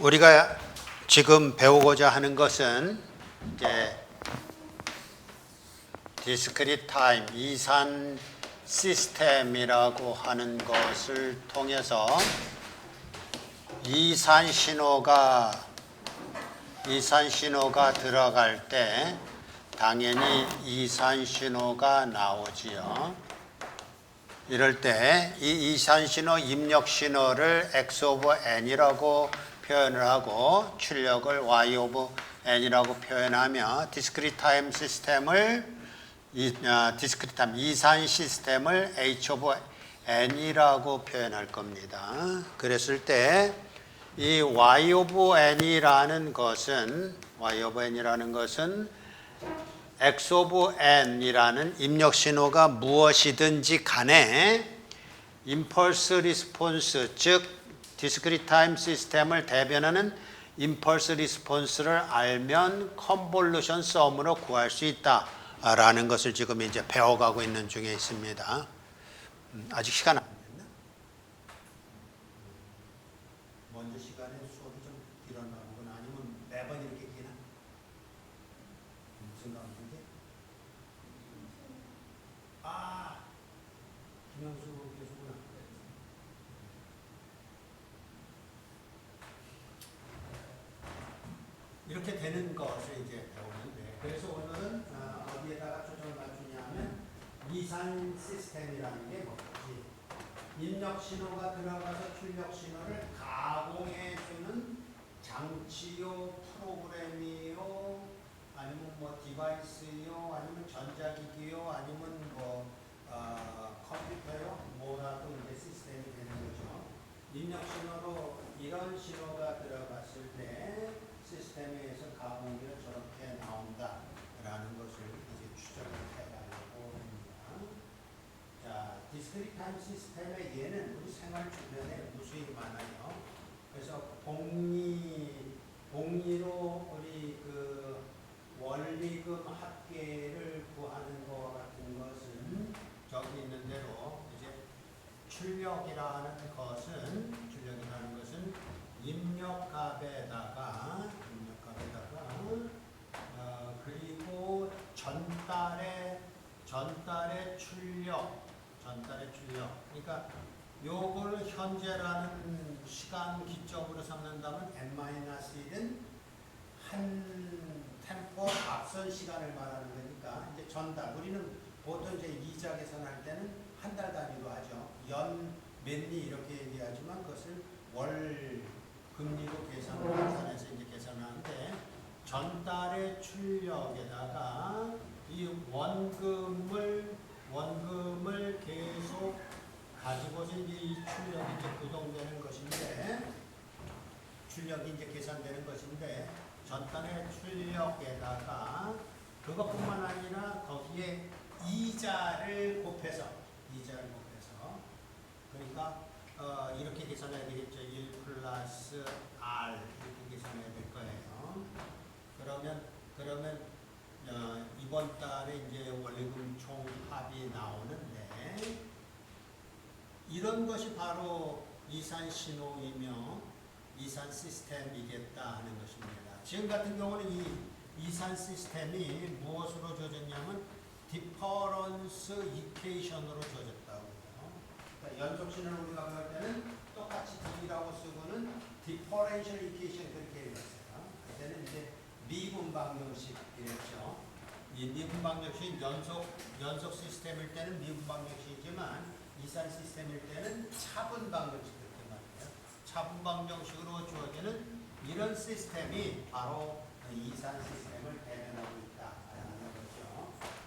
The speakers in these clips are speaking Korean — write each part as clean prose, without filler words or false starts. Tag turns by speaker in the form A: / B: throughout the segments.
A: 우리가 지금 배우고자 하는 것은 이제 디스크리트 타임, 이산 시스템이라고 하는 것을 통해서 이산 신호가 들어갈 때 당연히 이산 신호가 나오지요. 이럴 때 이 이산 신호, 입력 신호를 x 오브 n이라고 표현을 하고 출력을 y 오브 n이라고 표현하며 디스크리트 타임 시스템을 디스크리트 타임 이산 시스템을 h 오브 n이라고 표현할 겁니다. 그랬을 때 이 y 오브 n이라는 것은 x 오브 n이라는 입력 신호가 무엇이든지 간에 임펄스 리스폰스, 즉 디스크리트 타임 시스템을 대변하는 임펄스 리스폰스를 알면 컨볼루션 썸으로 구할 수 있다라는 것을 지금 이제 배워가고 있는 중에 있습니다. 아직 시간 안 됐나? 먼저 시간에 수업이 좀 길었나 보구나. 아니면 매번 이렇게 기나? 무슨 감독이? 김영수 교수구나. 이렇게 되는 것을 이제 배우는데, 그래서 오늘은 어디에다가 초점을 맞추냐면 이산 시스템이라는 게 뭐지? 입력 신호가 들어가서 출력 신호를 가공해주는 장치요, 프로그램이요, 아니면 뭐 디바이스요, 아니면 전자기기요, 아니면 뭐 컴퓨터요, 뭐라도 이제 시스템이 되는 거죠. 입력 신호로 이런 신호가 들어갔을 때 시스템에서 가공기가 저렇게 나온다라는 것을 이제 추정을 해가려고 합니다. 자, 디스크리트 타임 시스템의 얘는 우리 생활 주변에 무수히 많아요. 그래서 복리로 우리 그 원리금 합계를 구하는 것과 같은 것은 저기 있는 대로 이제 출력이라는 것은 입력값에다가 그리고 전달의 출력 그러니까 요걸 현재라는 시간 기점으로 삼는다면 n-1은 한 템포 앞선 시간을 말하는 거니까 이제 전달, 우리는 보통 이제 이자 계산할 때는 한 달 단위로 하죠. 연 몇리 이렇게 얘기하지만 그것을 월 금리로 계산해서 이제 계산하는데, 전달의 출력에다가 이 원금을 계속 가지고서 이제 이 출력이 이제 구동되는 것인데, 출력이 이제 계산되는 것인데, 전달의 출력에다가 그것뿐만 아니라 거기에 이자를 곱해서 그러니까 이렇게 계산해야 되겠죠. 1 플러스 R 이렇게 계산해야 될 거예요. 그러면 이번 달에 이제 원리금 총 합이 나오는데, 이런 것이 바로 이산 신호이며 이산 시스템이겠다 하는 것입니다. 지금 같은 경우는 이 이산 시스템이 무엇으로 주어졌냐면 디퍼런스 이퀘이션으로 주어졌다고요. 그러니까 연속 신호를 우리가 배울 때는 똑같이 D라고 쓰고는 디퍼런셜 이퀘이션 그렇게 읽었어요. 그때는 이제 미분 방정식 이랬죠. 이 미분 방정식 연속 시스템일 때는 미분 방정식이지만 이산 시스템일 때는 차분 방정식 그렇게 말해요. 차분 방정식으로 주어지는 이런 시스템이 바로 이산 시스템을 대변하고 있다라는 거죠.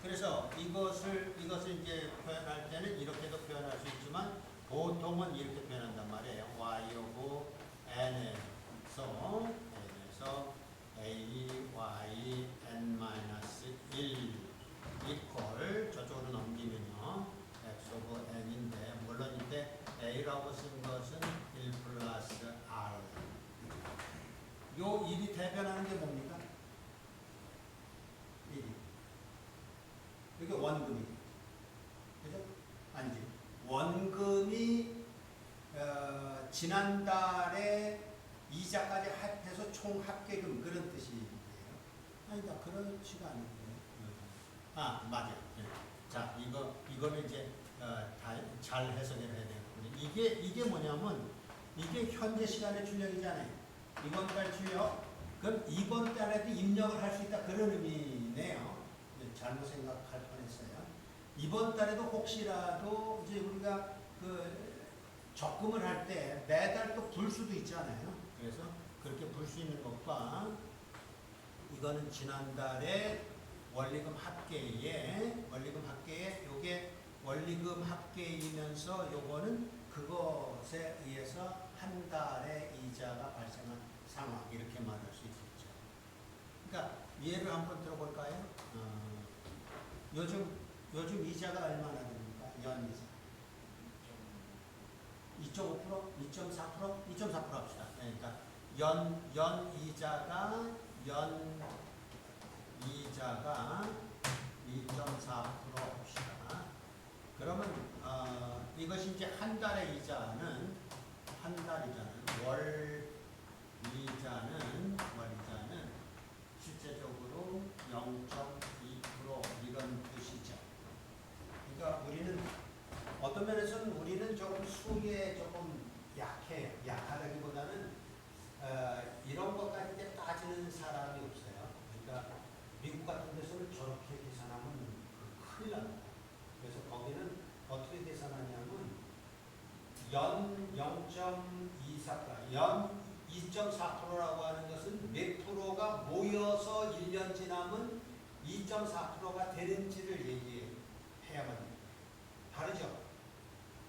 A: 그래서 이것을 이제 표현할 때는 이렇게도 표현할 수 있지만 보통은 이렇게 표현한단 말이에요. y 오브 n에서 a y n-1 이퀄 저쪽으로 넘기면요 x 오브 n인데, 물론 이때 a라고 쓴 것은 1 플러스 r. 요 1이 대변하는 게 뭡니까? 1이. 이게 원금이죠. 그죠? 아니지. 원금이 지난달에 이자까지 합해서 총 합계금 그런 뜻이에요. 아니다, 그렇지가 않은데. 아, 맞아요. 네. 자, 이거는 이제 다 잘 해석을 해야 되거든요. 이게 뭐냐면 이게 현재 시간의 출력이잖아요. 이번 달 출력. 그럼 이번 달에도 입력을 할 수 있다 그런 의미네요. 잘못 생각할 뻔했어요. 이번 달에도 혹시라도 이제 우리가 그 적금을 할 때 매달 또 불 수도 있잖아요. 그래서 그렇게 불 수 있는 것과 이거는 지난달에 원리금 합계에 요게 원리금 합계이면서 요거는 그것에 의해서 한 달에 이자가 발생한 상황 이렇게 말할 수 있겠죠. 그러니까 예를 한번 들어볼까요? 요즘 이자가 얼마나 됩니까? 연 이자. 2.5%? 2.4%? 2.4% 합시다. 그러니까 연 이자가 2.4% 합시다. 그러면 이것이 이제 한 달의 이자는 월 이자는 실제적으로 0.2% 이런 뜻이죠. 그러니까 우리는 어떤 면에서는 우리는 조금 수에 조금 약하다기보다는 이런 것까지 이제 따지는 사람이 없어요. 그러니까 미국 같은 데서는 저렇게 계산하면 큰일 납니다. 그래서 거기는 어떻게 계산하냐면 연 0.24%, 연 2.4%라고 하는 것은 몇 프로가 모여서 1년 지나면 2.4%가 되는지를 얘기해야만 됩니다. 다르죠?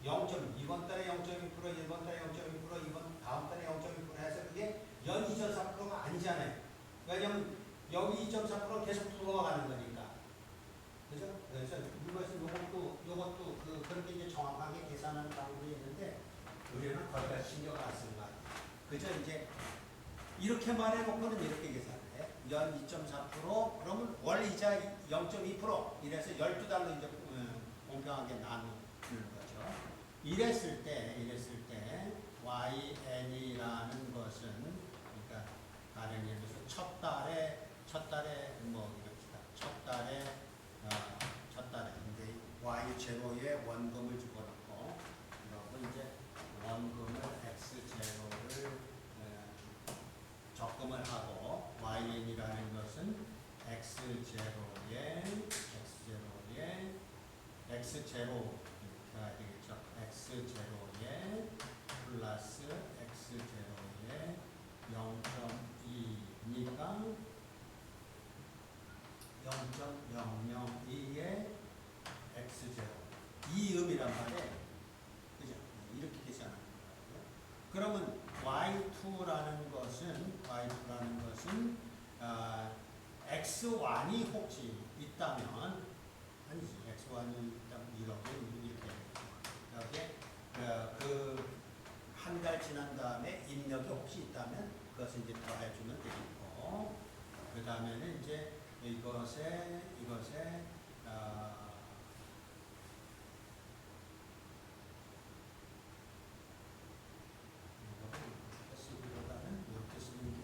A: 0.2번 달에 0.2%, 이번 달에 0.2%, 이번 다음 달에 0.2% 해서 그게 연 2.4%가 아니잖아요. 왜냐하면 여기 2.4% 계속 불어가는 거니까. 그죠? 그래서 요것도 그렇게 이제 정확하게 계산하는 방법이 있는데 우리는 거기다 신경 안 쓰는 거 아니에요. 그죠? 이제 이렇게 말해놓고는 이렇게 계산을 해. 연 2.4% 그러면 월 이자 0.2% 이래서 12달로 이제 공평하게 나누는 거죠. 이랬을 때 YN이라는 것은 그러니까 다른 예를 들어서 첫 달에 뭐 이럽시다. 첫 달에 이제 Y0에 원금을 집어넣고 그리고 이제 원금을 X0를 적금을 하고 YN이라는 것은 X0에 X0 이렇게 해야 되겠죠. X0에 플러스 X0에 0.2니까 0.002에 X0 이 음이란 말이에요. 그죠? 이렇게 계산하는 거예요. 그러면 Y2라는 것은 X1이 혹시 있다면 아니지 X1이 있다면 이렇게 한 달 지난 다음에 입력이 혹시 있다면 그것을 이제 더해주면 되겠고 그 다음에는 이제 이것에 쓰기보다는 이렇게 쓰는 게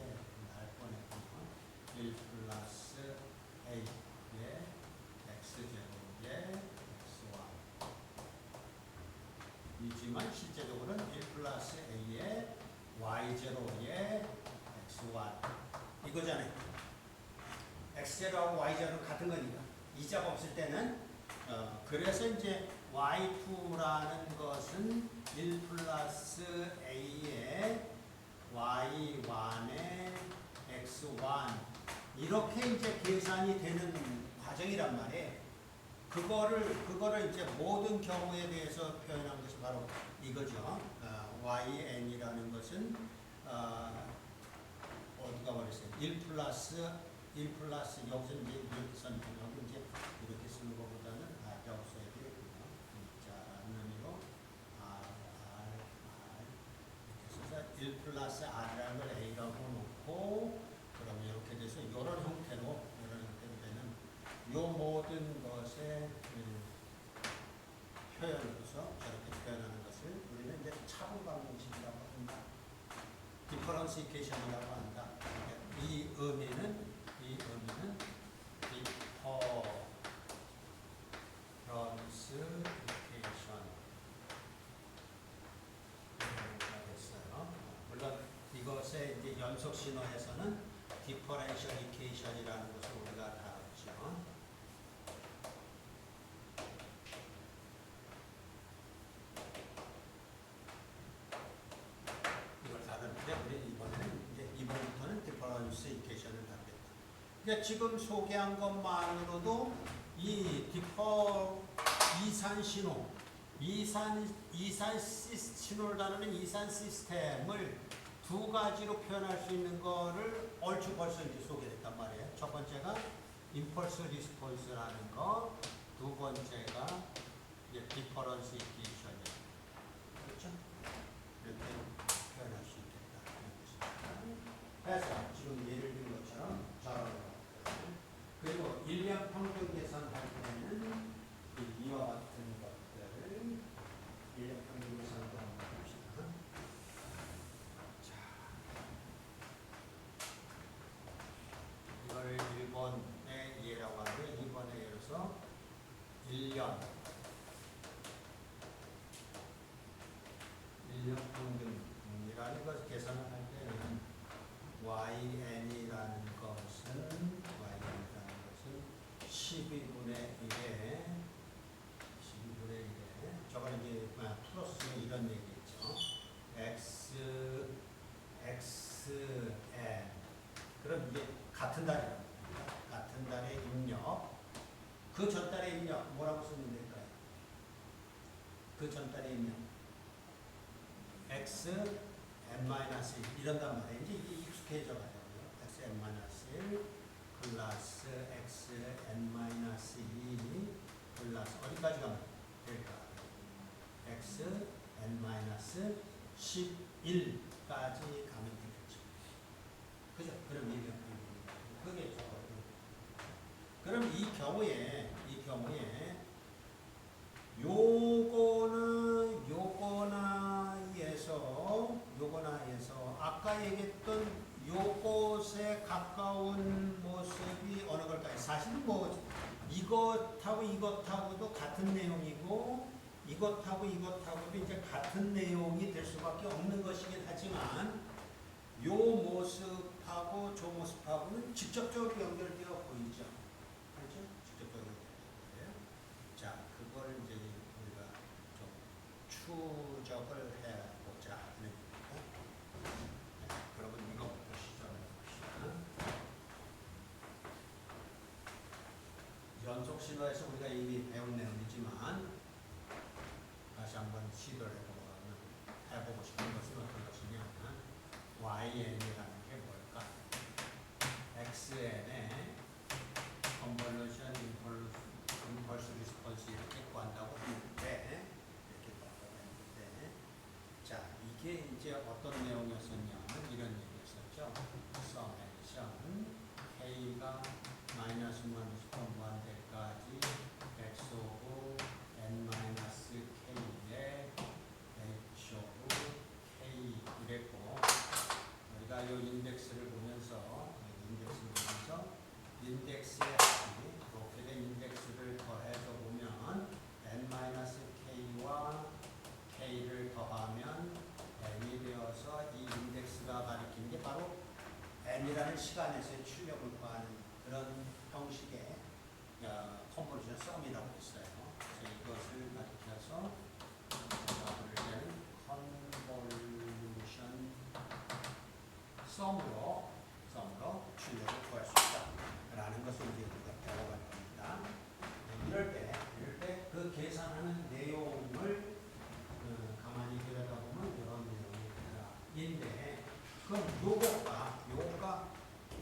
A: 나을 뻔했군요. 1 플러스 A에 X0에 X1 이지만 실제적으로는 1 플러스 A에 Y0에 X1 이거잖아요. X0하고 Y0는 같은 거니까 이자가 없을 때는 그래서 이제 Y2라는 것은 1 플러스 A에 Y1에 X1 이렇게 이제 계산이 되는 과정이란 말이에요. 그거를 이제 모든 경우에 대해서 표현한 것이 바로 이거죠. YN이라는 것은 어디가 버렸어요? 1 플러스 여기서 이제 이렇게 선택하고 이제 이렇게 쓰는 것보다는 R이 없어야 되겠군요. 자라는 의미로 R 이렇게 써서 1 플러스 R이라는 걸 A라고 놓고 그럼 이렇게 돼서 이런 형태로 되는 요 모든 것의 표현으로서 저렇게 표현하는 것을 우리는 이제 차분 방정식이라고 합니다. 디퍼런스 디퍼런스 이퀘이션이라고 한다. 이 의미는 디퍼런스 이퀘이션 됐어요. 물론 이것의 이제 연속 신호에서는 디퍼런셜 이퀘이션이라는 것을 우리가 다뤘죠. 이걸 다뤘는데 우리 이번부터는 디퍼런스 이퀘이션을 다루겠다. 그러니까 지금 소개한 것만으로도 이 이산 신호, 신호를 다루는 이산 시스템을 두 가지로 표현할 수 있는 거를 얼추 벌써 이제 소개했단 말이에요. 첫 번째가 임펄스 리스폰스라는 거, 두 번째가 이제 디퍼런스 이퀘이션이에요. 그렇죠? 이렇게 표현할 수 있겠다. 그래서 지금 예를 든 것처럼 저런 그리고 일량 평균 계산할 때는 이와 같은 것들을 일량 평균 계산을 한번 봅시다. 자, 이걸 1번의 예라고 하는데 2번의 예로서 1년 평균이라는 것을 계산을 할 때는 YN이라는 것은 12분의 1에 저건 이제 플러스 이런 얘기겠죠. XN 그럼 이게 같은 달이랍니다. 같은 달의 입력 그 전달의 입력 뭐라고 쓰면 될까요? 그 전달의 입력 XN-1 이런단 말이에요. 이제 이게 익숙해져 가지고요. XN-1 플러스 XN-2 플러스 어디까지 가면 될까? XN-11까지 가면 되겠죠. 그죠? 그럼 이게 그게 그럼 이 경우에 요거나에서 아까 얘기했던 요것에 가까운 모습이 어느 걸까요? 사실 뭐 이것하고도 같은 내용이고 이것하고도 이제 같은 내용이 될 수밖에 없는 것이긴 하지만 요 모습하고 저 모습하고는 직접적으로 연결되어 보이죠. 그렇죠? 직접적으로 연결되어요. 자, 그걸 이제 우리가 좀 추적을 해보자 하는 얘기입니다. 그러면 이거부터 시작해봅시다. 연속 신호에서 우리가 이미 배운 내용이지만 다시 한번 시도를 해보고 싶은 것은 어떤 것이냐 YN이라는 게 뭘까? XN의 컨볼루션 임펄스 리스폰스 이렇게 구한다고 했는데 자, 이게 이제 어떤 내용이었었냐면 이런 얘기였었죠. 서메이션 K가 마이너스 1부터 무한대까지 X 오브 N-K에 H 오브 K 이랬고 우리가 이 인덱스를 보면서 인덱스의 합이 이렇게 된 인덱스를 더해서 보면 N-K와 K를 더하면 N이 되어서 이 인덱스가 가리키는 게 바로 N이라는 시간에서의 출력을 구하는 그런 형식의 컨볼루션 썸이라고 했어요. 그래서 이것을 가리켜서 부를 때는 컨볼루션 썸으로 출력을 구할 수 있다라는 것을 이제 우리가 배워갈 겁니다. 이럴 때 그 계산하는 내용을 가만히 들여다보면 이런 내용인데 그럼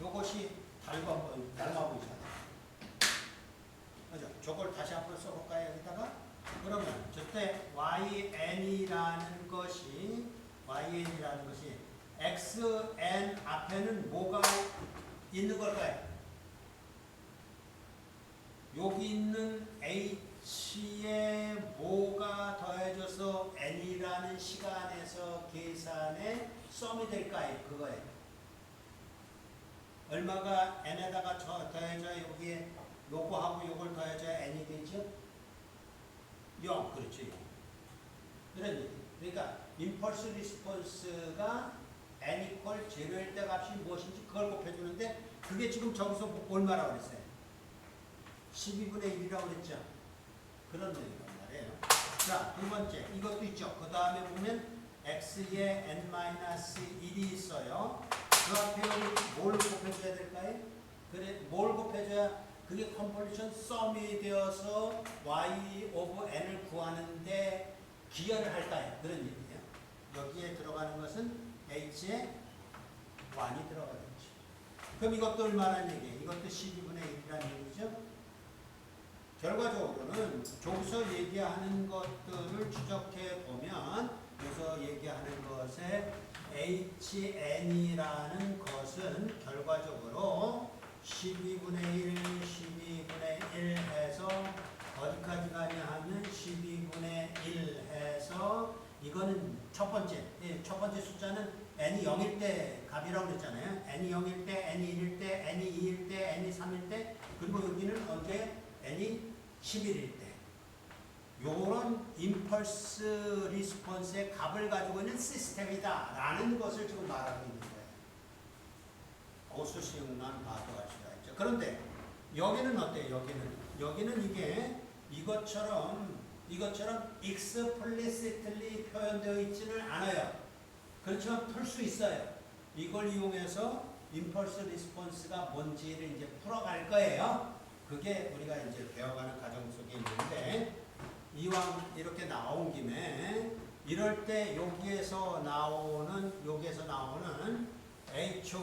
A: 요것이 닮아 보이잖아요. 그죠? 저걸 다시 한번 써볼까요? 여기다가 그러면 저때 YN이라는 것이 XN 앞에는 뭐가 있는 걸까요? 여기 있는 H에 뭐가 더해져서 N이라는 시간에서 계산의 썸이 될까요? 그거에 얼마가 n에다가 더해져 여기에 요거하고 요걸 더해져야 n이 되죠? 0, 그렇죠. 그런 얘기. 그러니까 임펄스 리스폰스가 n 이퀄 제로일 때 값이 무엇인지 그걸 곱해주는데 그게 지금 저기서 얼마라고 그랬어요? 12분의 1이라고 그랬죠? 그런 얘기란 말이에요. 자, 두 번째 이것도 있죠. 그 다음에 보면 x에 n-1이 있어요. 그 앞에 여기 뭘 곱해줘야 될까요? 그래, 뭘 곱해줘야 그게 컴폴리션 썸이 되어서 y 오브 n을 구하는데 기여를 할까요? 그런 얘기예요. 여기에 들어가는 것은 h에 1이 들어가겠죠. 그럼 이것도 얼마나 얘기예요? 이것도 12분의 1이라는 얘기죠. 결과적으로는 저기서 얘기하는 것들을 추적해 보면 여기서 얘기하는 것에 HN이라는 것은 결과적으로 12분의 1, 12분의 1 해서 어디까지 가냐 하면 12분의 1 해서 이거는 첫 번째 숫자는 n이 0일 때 값이라고 그랬잖아요. n이 0일 때, n이 1일 때, n이 2일 때, n이 3일 때 그리고 여기는 언제 n이 11일 때 요런 임펄스 리스폰스의 값을 가지고 있는 시스템이다 라는 것을 지금 말하고 있는 거예요. 고수시응만 봐도 알 수가 있죠. 그런데 여기는 어때요? 여기는 이게 이것처럼 explicitly 표현되어 있지는 않아요. 그렇지만 풀 수 있어요. 이걸 이용해서 임펄스 리스폰스가 뭔지를 이제 풀어갈 거예요. 그게 우리가 이제 배워가는 과정 속에 있는데 이왕 이렇게 나온 김에 이럴 때 여기에서 나오는 h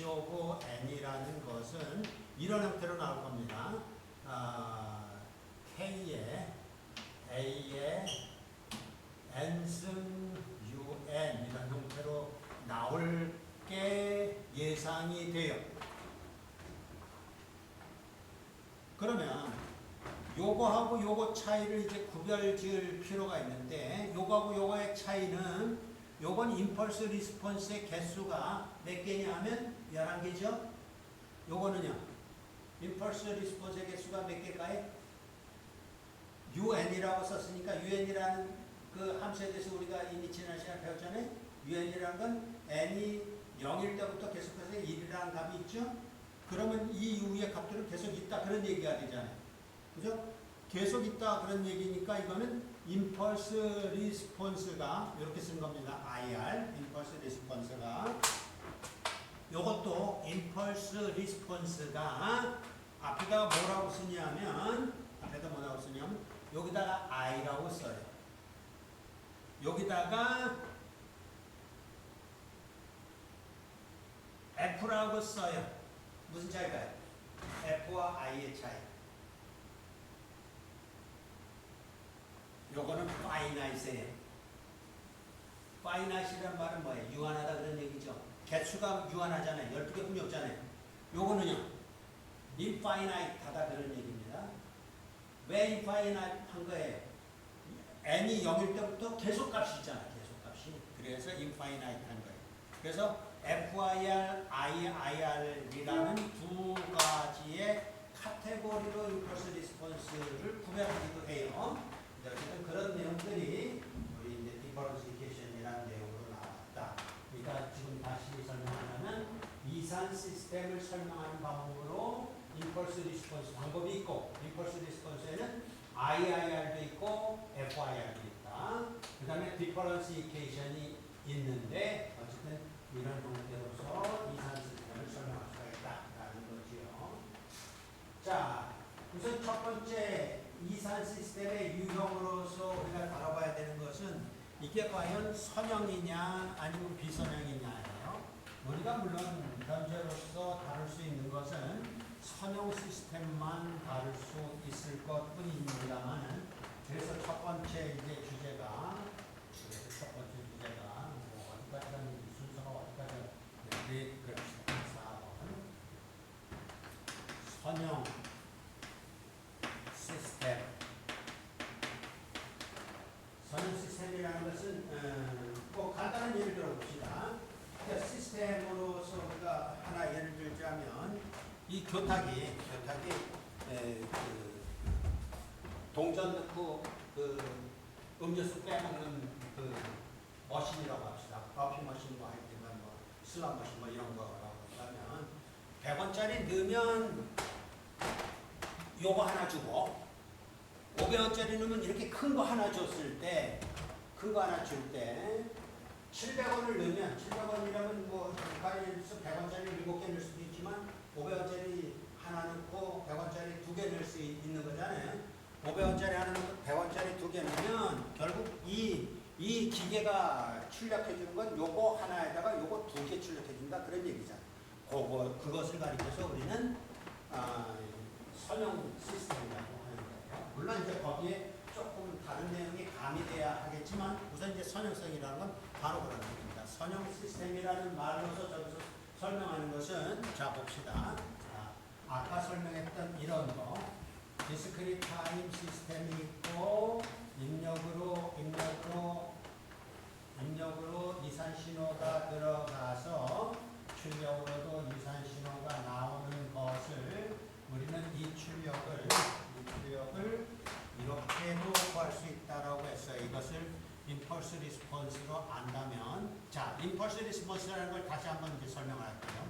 A: of n이라는 것은 이런 형태로 나올 겁니다. k에 a에 n승 un 이런 형태로 나올 게 예상이 돼요. 그러면 요거하고 요거 차이를 이제 구별 지을 필요가 있는데 요거하고 요거의 차이는 요건 임펄스 리스폰스의 개수가 몇 개냐 하면 11개죠. 요거는요. 임펄스 리스폰스의 개수가 몇 개일까요? un이라고 썼으니까 un이라는 그 함수에 대해서 우리가 이미 지난 시간에 배웠잖아요. un이라는 건 n이 0일 때부터 계속해서 1이라는 값이 있죠. 그러면 이 이후의 값들은 계속 있다 그런 얘기가 되잖아요. 그죠? 계속 있다 그런 얘기니까 이거는 임펄스 리스폰스가 이렇게 쓴 겁니다. IR 임펄스 리스폰스가 요것도 임펄스 리스폰스가 앞에다가 뭐라고 쓰냐면 여기다가 I라고 써요. 여기다가 F라고 써요. 무슨 차이가요? F와 I의 차이. 요거는 finite예요. finite이란 말은 뭐예요? 유한하다 그런 얘기죠. 개수가 유한하잖아요. 12개뿐이 없잖아요. 요거는요. infinite하다 그런 얘기입니다. 왜 infinite 한 거예요? n이 0일 때부터 계속값이 있잖아요. 계속값이. 그래서 infinite 한 거예요. 그래서 FIR, IIR이라는 두 가지의 카테고리로 임펄스 리스폰스를 구별하기도 해요. 어쨌든 그런 내용들이 우리 이제 디퍼런시케이션이라는 내용으로 나왔다. 그러니까 지금 다시 설명하면 이산 시스템을 설명하는 방법으로 임펄스 리스폰스 방법이 있고 임펄스 리스폰스에는 IIR도 있고 FIR도 있다. 그 다음에 디퍼런시케이션이 있는데 어쨌든 이런 형태로서 이산 시스템을 설명할 수가 있다라는 거지요. 자, 우선 첫 번째 이산 시스템의 유형으로서 우리가 다뤄봐야 되는 것은 이게 과연 선형이냐 아니면 비선형이냐예요. 우리가 물론 현재로서 다룰 수 있는 것은 선형 시스템만 다룰 수 있을 것뿐입니다만 그래서 첫 번째 이제 주제가 뭐 어디까지 가는지 순서가 어디까지 가는지 그럽시다. 4번 선형 시스템. 선형 시스템이라는 것은 이 교탁이 동전 넣고 음료수 빼먹는 머신이라고 합시다. 커피 머신 뭐 하여튼 뭐 슬람 머신 뭐 이런 거라고 하면 100원짜리 넣으면 요거 하나 주고 500원짜리 넣으면 이렇게 큰 거 하나 줬을 때 700원을 넣으면 700원이라면 뭐 가게에서 100원짜리 7개 넣을 수도 있지만 500원짜리 하나 넣고 100원짜리 2개 넣을 수 있는 거잖아요. 500원짜리 하나 넣고 100원짜리 2개 넣으면 결국 이 기계가 출력해 주는 건 요거 하나에다가 요거 2개 출력해 준다 그런 얘기잖아요. 그것을 가리켜서 우리는 선형 시스템이라고 하는 거예요. 물론 이제 거기에 조금 다른 내용이 가미돼야 하겠지만 우선 이제 선형성이라는 건 바로 그런 겁니다. 선형 시스템이라는 말로서 저기서 설명하는 것은 자 봅시다. 아까 설명했던 이런 거 디스크릿 타임 시스템이 있고 입력으로 이산 신호가 들어가서 출력으로도 이산 신호가 나오는 것을 우리는 이 출력을 이렇게도 구할 수 있다라고 했어요. 이것을 임펄스 리스폰스로 안다면 자, 임펄스 리스폰스라는 걸 다시 한번 이제 설명할게요.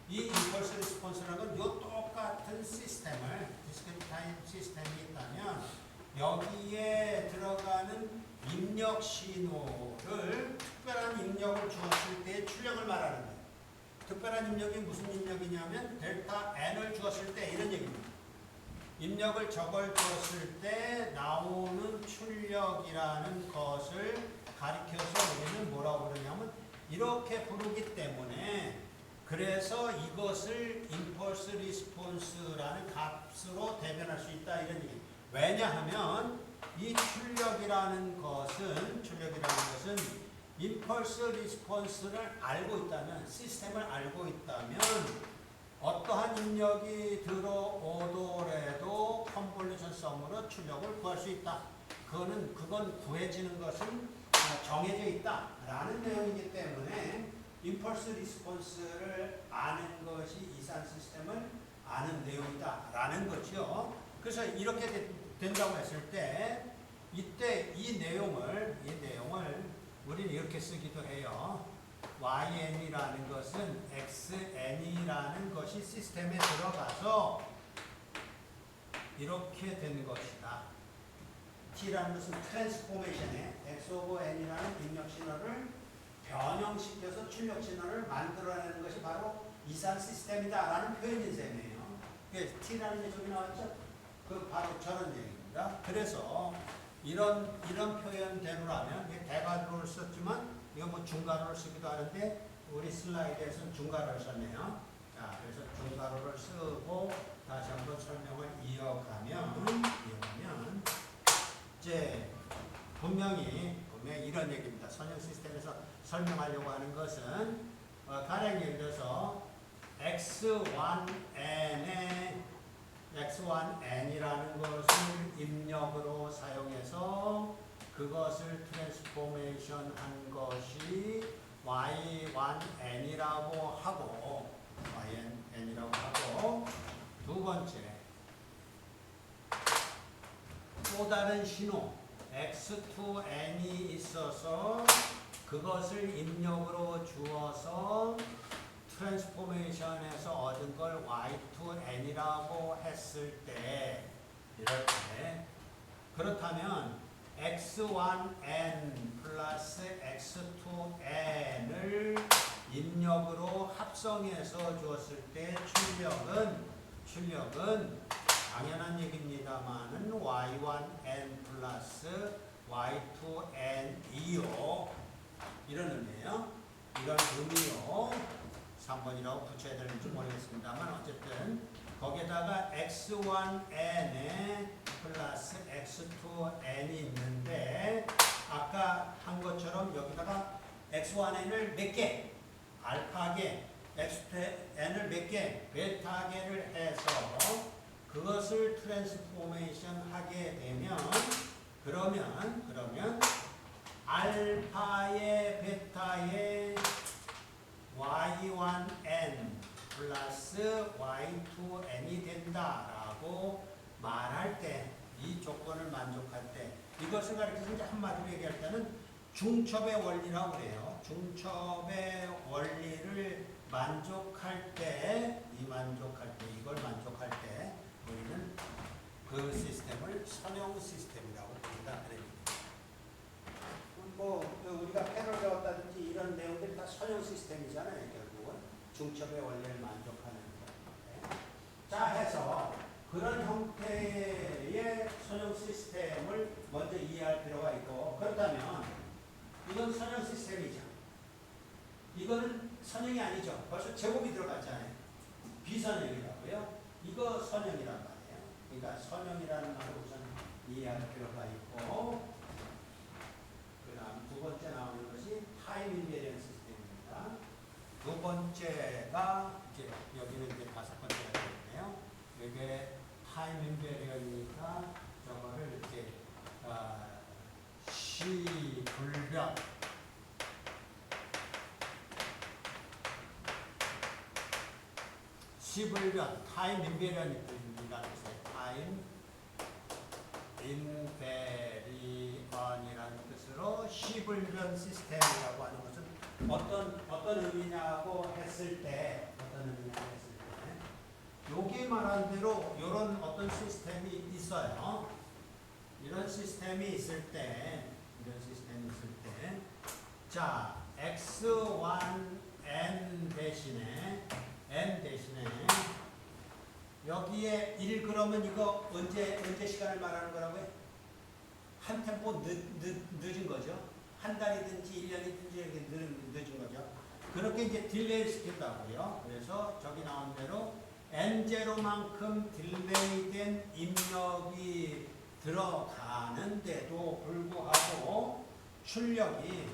A: 이 임펄스 리스폰스라는 건 요 똑같은 시스템을 디스크릿 타임 시스템이 있다면 여기에 들어가는 입력 신호를 특별한 입력을 주었을 때의 출력을 말하는 거예요. 특별한 입력이 무슨 입력이냐면 델타 n을 주었을 때 이런 얘기입니다. 입력을 저걸 주었을 때 나오는 출력이라는 것을 가리켜서 우리는 뭐라고 그러냐면 이렇게 부르기 때문에 그래서 이것을 임펄스 리스폰스라는 값으로 대변할 수 있다 이런 얘기. 왜냐하면 이 출력이라는 것은 임펄스 리스폰스를 알고 있다면 시스템을 알고 있다면 어떠한 입력이 들어오더라도 컨볼루션 썸으로 출력을 구할 수 있다. 그건 구해지는 것은 정해져 있다라는 내용이기 때문에 임펄스 리스폰스를 아는 것이 이산 시스템을 아는 내용이다라는 거죠. 그래서 이렇게 된다고 했을 때 이때 이 내용을 우리는 이렇게 쓰기도 해요. yn이라는 것은 xn이라는 것이 시스템에 들어가서 이렇게 된 것이다. t라는 것은 트랜스포메이션에 x 오브 n이라는 입력 신호를 변형시켜서 출력 신호를 만들어내는 것이 바로 이산 시스템이다라는 표현인 셈이에요. t라는 게 저기 나왔죠? 바로 저런 얘기입니다. 그래서 이런 표현대로라면 대괄호를 썼지만 이거 뭐 중괄호를 쓰기도 하는데 우리 슬라이드에서는 중괄호를 썼네요. 자, 그래서 중괄호를 쓰고 다시 한번 설명을 이어가면 이제 분명히 이런 얘기입니다. 선형 시스템에서 설명하려고 하는 것은 가령 예를 들어서 x1n이라는 것을 입력으로 사용해서 그것을 트랜스포메이션 한 것이 y1n이라고 하고 두 번째 또 다른 신호 x2n이 있어서 그것을 입력으로 주어서 트랜스포메이션에서 얻은 걸 y2n이라고 했을 때 이렇게 그렇다면 x1n 플러스 x2n을 입력으로 합성해서 주었을 때 출력은 당연한 얘기입니다만은 y1n 플러스 y2n이요. 이런 의미예요. 이런 의미요. 3번이라고 붙여야 되는지 모르겠습니다만 어쨌든 거기에다가 x1n에 플러스 x2n이 있는데 아까 한 것처럼 여기다가 x1n을 몇 개, 알파계, x2n을 몇 개, 베타계를 해서 그것을 트랜스포메이션 하게 되면 그러면 알파의 베타의 y1n 플러스 y2n이 된다라고 말할 때, 이 조건을 만족할 때, 이것을 가리켜서 이제 한마디로 얘기할 때는 중첩의 원리라고 그래요. 중첩의 원리를 만족할 때, 이걸 만족할 때, 우리는 그 시스템을 선형 시스템이라고 부른다. 뭐 우리가 패널 배웠다든지 이런 내용들이 다 선형 시스템이잖아요. 결국은 중첩의 원리를 만족하는 거. 자, 해서 그런 형태의 선형 시스템을 먼저 이해할 필요가 있고, 그렇다면 이건 선형 시스템이죠. 이거는 선형이 아니죠. 벌써 제곱이 들어갔잖아요. 비선형이라고요. 이거 선형이란 말이에요. 그러니까 선형이라는 말을 우선 이해할 필요가 있고, 그 다음 두 번째 나오는 것이 타임 인베리언 시스템입니다. 두 번째가 이제 여기는 이제 다섯 번째가 되겠네요. 이게 타임 인베리언이니까 저거를 이제 시불변 타임 인베리언이라는 뜻이에요. 타임 인베리언이라는 뜻으로 시불변 시스템이라고 하는 것은 어떤 의미냐고 했을 때, 여기 말한 대로 이런 어떤 시스템이 있어요. 이런 시스템이 있을 때, 자, x1n 대신에 여기에 1 그러면 이거 언제 시간을 말하는 거라고요? 한 템포 늦은 거죠. 한 달이든지 1년이든지 이렇게 늦은 거죠. 그렇게 이제 딜레이 시킨다고요. 그래서 저기 나온 대로 n0만큼 딜레이된 입력이 들어가는데도 불구하고 출력이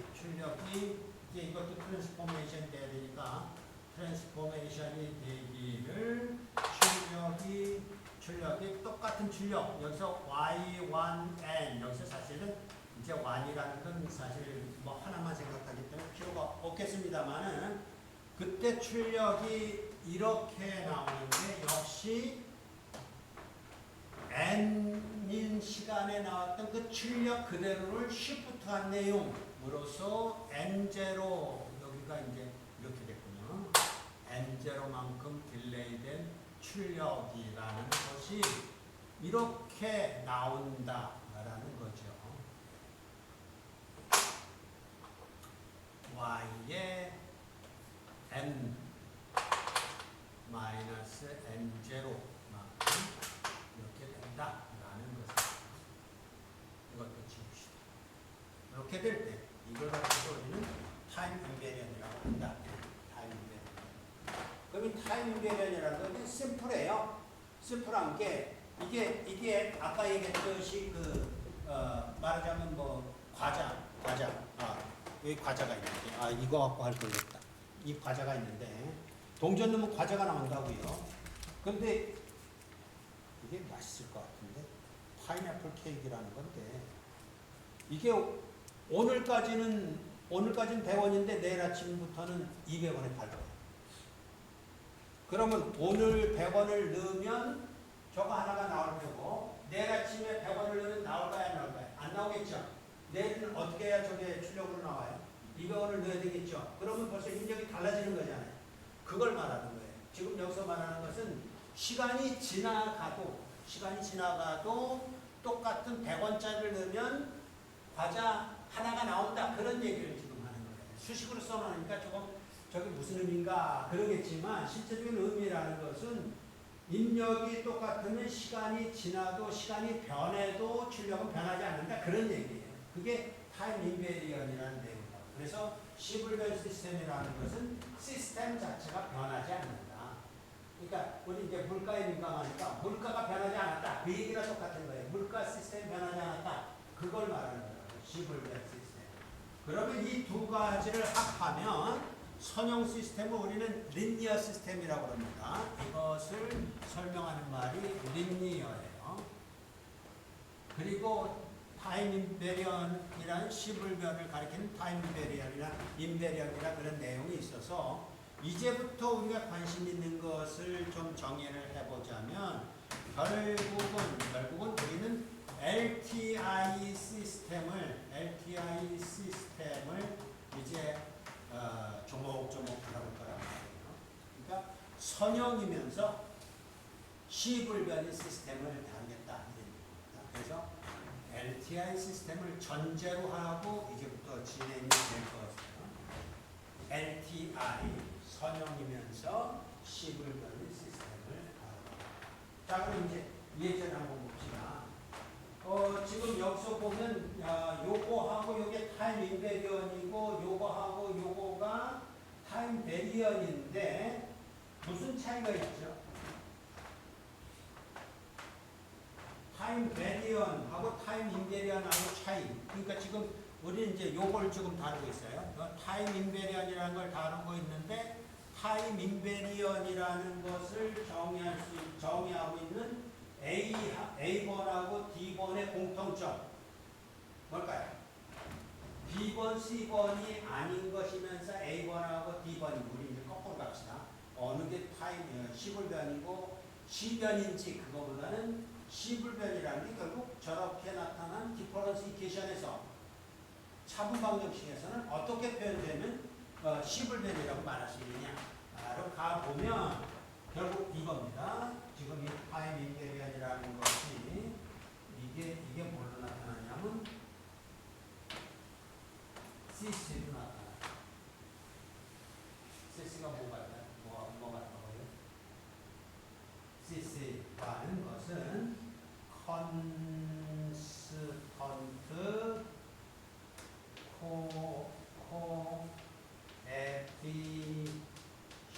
A: 이제 이것도 트랜스포메이션 돼야 되니까 트랜스포메이션이 되기를 출력이 똑같은 출력, 여기서 y1n, 여기서 사실은 이제 1이라는 건 사실 뭐 하나만 생각하기 때문에 필요가 없겠습니다만은, 그때 출력이 이렇게 나오는데 역시 n인 시간에 나왔던 그 출력 그대로를 쉬프트한 내용으로서 n0, 여기가 이제 이렇게 됐군요. n0만큼 딜레이된 출력이라는 것이 이렇게 나온다라는 거죠. y의 n 마이너스 n0만큼 이렇게 된다라는 것을 이것도 지웁시다. 이렇게 될 때 이걸 가지고 우리는 타임 인베리언이라고 한다. 타임 인베리언. 그러면 타임 인베리언이라는 건 심플해요. 심플한 게 이게 아까 얘기했듯이 말하자면 뭐 과자 여기 과자가 있는데 이거 갖고 할 거겠다. 이 과자가 있는데 동전 넣으면 과자가 나온다고요. 근데 이게 맛있을 것 같은데 파인애플 케이크라는 건데 이게 오늘까지는 100원인데 내일 아침부터는 200원에 팔 거예요. 그러면 오늘 100원을 넣으면 저거 하나가 나올 거고 내일 아침에 100원을 넣으면 나올까요 안 나올까요? 안 나오겠죠. 내일은 어떻게 해야 저게 출력으로 나와요? 200원을 넣어야 되겠죠. 그러면 벌써 입력이 달라지는 거잖아요. 그걸 말하는 거예요. 지금 여기서 말하는 것은 시간이 지나가도 똑같은 100원짜리를 넣으면 과자 하나가 나온다. 그런 얘기를 지금 하는 거예요. 수식으로 써놓으니까 저게 무슨 의미인가 그러겠지만 실제적인 의미라는 것은 입력이 똑같으면 시간이 지나도 시간이 변해도 출력은 변하지 않는다. 그런 얘기예요. 그게 타임 인베리언이라는 내용이다. 그래서 시불변 시스템이라는 것은 시스템 자체가 변하지 않는다. 그러니까 우리 이제 물가에 민감하니까 물가가 변하지 않았다. 그 얘기가 똑같은 거예요. 물가 시스템 변하지 않았다. 그걸 말하는 거예요. 시불변 시스템. 그러면 이 두 가지를 합하면 선형 시스템을 우리는 리니어 시스템이라고 합니다. 이것을 설명하는 말이 리니어예요. 그리고 타임 인베리언이라는 시불변을 가리키는 타임 인베리언이나 인베리언이나 그런 내용이 있어서 이제부터 우리가 관심 있는 것을 좀 정의를 해보자면 결국은 우리는 LTI 시스템을 이제 조목조목 다룰 거라고 해요. 그러니까 선형이면서 시불변의 시스템을 다루겠다 이런 얘기입니다. 그래서 LTI 시스템을 전제로 하고 이제부터 진행이 될 것이에요. LTI 선형이면서 시불변의 시스템을 다루고. 자, 그럼 이제 예제를 한번 봅시다. 지금 여기서 보면 요거하고 요게 타임 인베리언이고 요거하고 요거가 타임 베리언인데 무슨 차이가 있죠? 타임 베리언하고 타임 인베리언하고 차이. 그러니까 지금 우리는 이제 요걸 지금 다루고 있어요. 타임 인베리언이라는 걸 다루고 있는데 타임 인베리언이라는 것을 정의하고 있는 A번하고 D번의 공통점 뭘까요? B번, C번이 아닌 것이면서 A번하고 D번이 우리 이제 거꾸로 갑시다. 어느 게 시불변이고 C변인지 그거보다는 시불변이라는 게 결국 저렇게 나타난 디퍼런스 이퀘이션에서 차분 방정식에서는 어떻게 표현되면 시불변이라고 말할 수 있느냐로 가보면 결국 이겁니다. 지금 이 타임 인베리언이라는 것이 이게 뭘로 나타나냐면 CC로 나타나요. CC가 뭐가 나와요? CC라는 것은 컨스턴트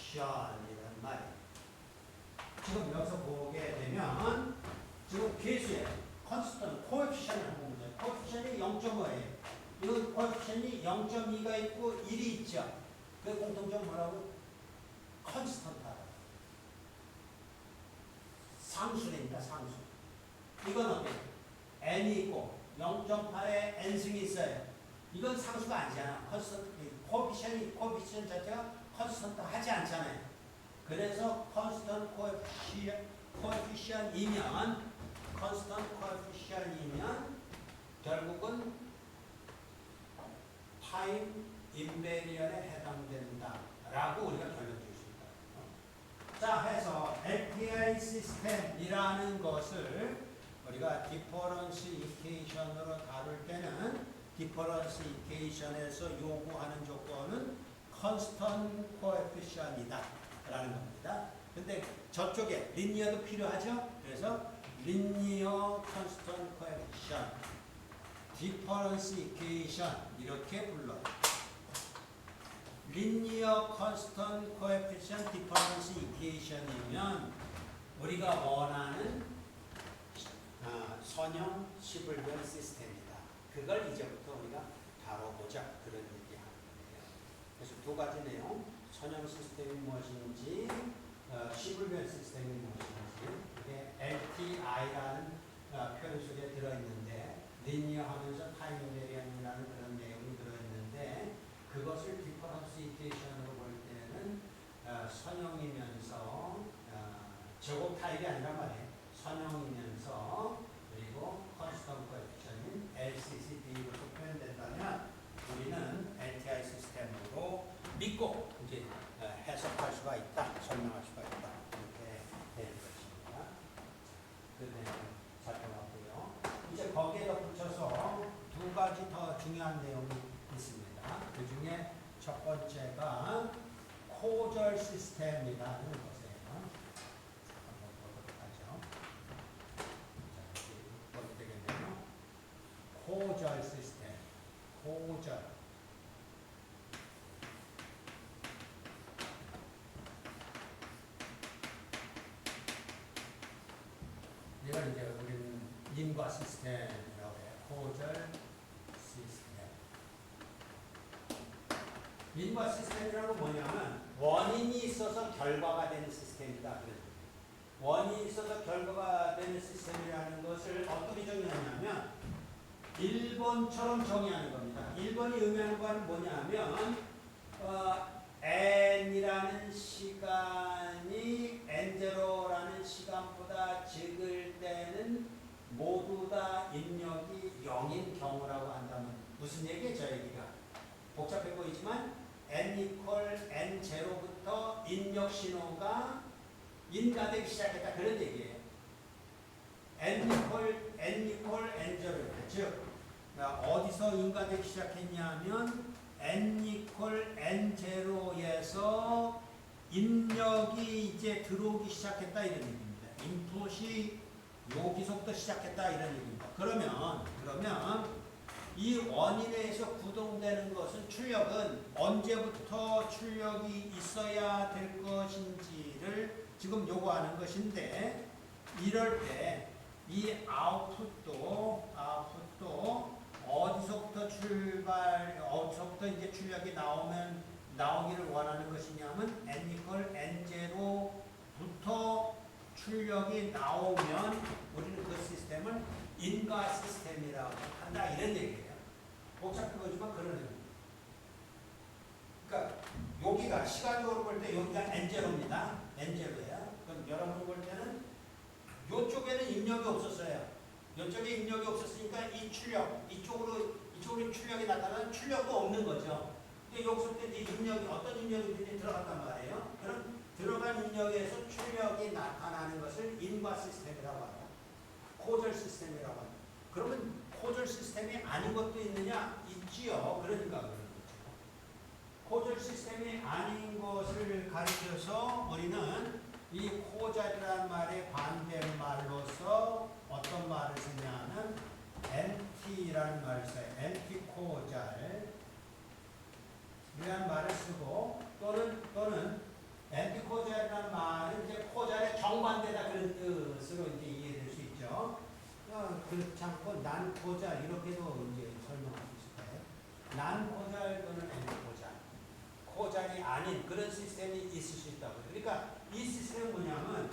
A: 코에피션이란 말이에요. 지금 여기서 보게 되면 지금 계수에 컨스턴트 코에피션을 한번 보자. 코에피션이 0.5예요. 이건 코에피션이 0.2가 있고 1이 있죠. 그 공통점 뭐라고? 컨스턴트하다. 상수입니다. 상수. 이건 어때요? n이 있고 0.8에 n승이 있어요. 이건 상수가 아니잖아. 코에피션 자체가 컨스턴트 하지 않잖아요. 그래서 컨스턴트 코에피션이면 결국은 타임 인베리언에 해당된다라고 우리가 결론 줄 수 있다. 자, 해서 LTI 시스템이라는 것을 우리가 디퍼런스 이퀘이션으로 다룰 때는 디퍼런스 이퀘이션에서 요구하는 조건은 컨스턴트 코에피션이다 라는 겁니다. 근데 저쪽에 리니어도 필요하죠? 그래서 리니어 컨스턴트 코에피션, 디퍼런스 이퀘이션 이렇게 불러요. 리니어 컨스턴트 코에피션 디퍼런스 이퀘이션이면 우리가 원하는 선형 시불변 시스템이다. 그걸 이제부터 우리가 다뤄보자 그런 얘기하는 거예요. 그래서 두 가지 내용, 선형 시스템이 무엇인지, 시불변 시스템이 무엇인지, 이게 LTI라는 표현 속에 들어있는데 리니어 하면서 타임 인베리언이라는 그런 내용이 들어있는데 그것을 디퍼런스 이퀘이션으로 볼 때는 선형이면서 제곱 타입이 아니란 말이에요. 선형이면서 그리고 컨스턴트 코에피션인 LCCD로 표현된다면 우리는 LTI 시스템으로 믿고 이제 해석할 수가 있다, 설명할 수가 있다 이렇게 되는 것입니다. 그 내용 살펴봤고요. 이제 거기에 덧붙여서 두 가지 더 중요한 내용이 있습니다. 그 중에 첫 번째가 코절 시스템이라는 것이에요. 코절 시스템, 코절. 이걸 이제 우리는 인과 시스템이라고 해요. 코절 시스템. 인과 시스템이라는 뭐냐면 원인이 있어서 결과가 되는 시스템이다. 원인이 있어서 결과가 되는 시스템이라는 것을 어떻게 정의하냐면 1번처럼 정의하는 겁니다. 1번이 의미하는 바는 뭐냐면 n이라는 무슨 얘기예요? 저 얘기가 복잡해 보이지만 n equal n0부터 입력 신호가 인가되기 시작했다 그런 얘기예요. n equal n0, 즉 어디서 인가되기 시작했냐면 n equal n0에서 입력이 이제 들어오기 시작했다 이런 얘기입니다. 인풋이 여기서부터 시작했다 이런 얘기입니다. 그러면 이 원인에서 구동되는 것은 출력은 언제부터 출력이 있어야 될 것인지를 지금 요구하는 것인데 이럴 때 이 아웃풋도 어디서부터 이제 출력이 나오기를 원하는 것이냐면 n equal n0부터 출력이 나오면 우리는 그 시스템을 인가 시스템이라고 한다 이런 얘기예요. 복잡한 거지만 그런 의미입니다. 그러니까 여기가 시간적으로 볼 때 여기가 n0입니다. n0예요. 그럼 여러분이 볼 때는 이쪽에는 입력이 없었어요. 이쪽에 입력이 없었으니까 이 출력, 이쪽으로 출력이 나타나는 출력도 없는 거죠. 근데 여기서 이제 입력이 어떤 입력이 들어갔단 말이에요. 그럼 들어간 입력에서 출력이 나타나는 것을 인과 시스템이라고 합니다. 코절 시스템이라고 합니다. 그러면 코절 시스템이 아닌 것도 있느냐? 있지요. 그러니까 그런 거죠. 코절 시스템이 아닌 것을 가리켜서 우리는 이 코절이라는 말의 반대말로서 어떤 말을 쓰냐면 NT라는 말을 써요. NT 코절 이라는 말을 쓰고 또는 NT 코절이라는 말은 이제 코절의 정반대다 그런 뜻으로 이제 이해될 수 있죠. 그렇지 않고 난 코절 이렇게도 이제 설명할 수 있을 거예요. 난 코절 또는 NT 코절 코절이 아닌 그런 시스템이 있을 수 있다고. 그러니까 이 시스템은 뭐냐면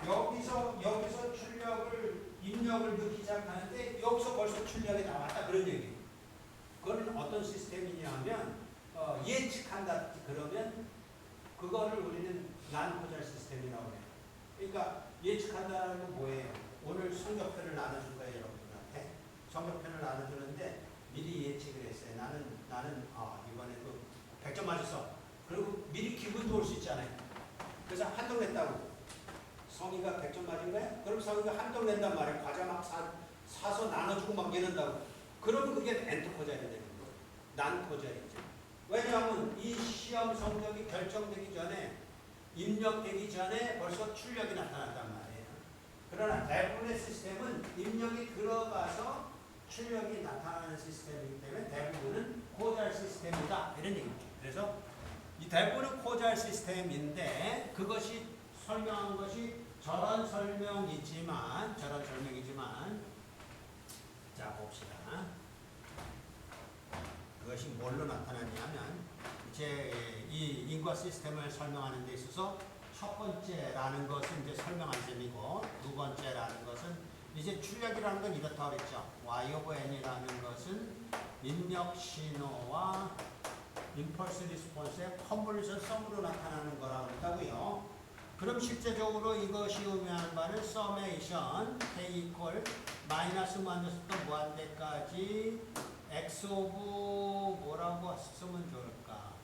A: 여기서 입력을 넣기 시작하는데 여기서 벌써 출력이 나왔다 그런 얘기예요. 그거는 어떤 시스템이냐면 예측한다 그러면 그거를 우리는 난코절 시스템이라고 해요. 그러니까 예측한다는 건 뭐예요? 오늘 성적표를 나눠줄 거예요 여러분들한테. 성적표를 나눠주는데 미리 예측을 했어요. 나는 이번에도 100점 맞았어. 그리고 미리 기분도 올 수 있잖아요. 그래서 한동 냈다고. 성희가 100점 맞은 거야? 그럼 성희가 한동 낸단 말이야. 과자 막 사서 나눠주고 막 이런다고. 그러면 그게 엔터코절이 되는 거예요. 난코절이죠. 왜냐하면 이 시험 성적이 결정되기 전에 입력되기 전에 벌써 출력이 나타났단 말이에요. 그러나 대부분의 시스템은 입력이 들어가서 출력이 나타나는 시스템이기 때문에 대부분은 코절 시스템이다 이런 얘기죠. 그래서 이 대부분은 코절 시스템인데 그것이 설명한 것이 저런 설명이지만 자 봅시다. 그것이 뭘로 나타났냐면 이제 이 인과 시스템을 설명하는 데 있어서 첫 번째라는 것은 이제 설명한 셈이고 두 번째라는 것은 이제 출력이라는 건 이렇다 그랬죠. y of n이라는 것은 입력 신호와 임펄스 리스폰스의 컨볼루션 썸으로 나타나는 거라고 했다고요. 그럼 실제적으로 이것이 의미하는 바는 서메이션 k equal 마이너스 무한대부터 무한대까지 x of 뭐라고 쓰면 좋을까?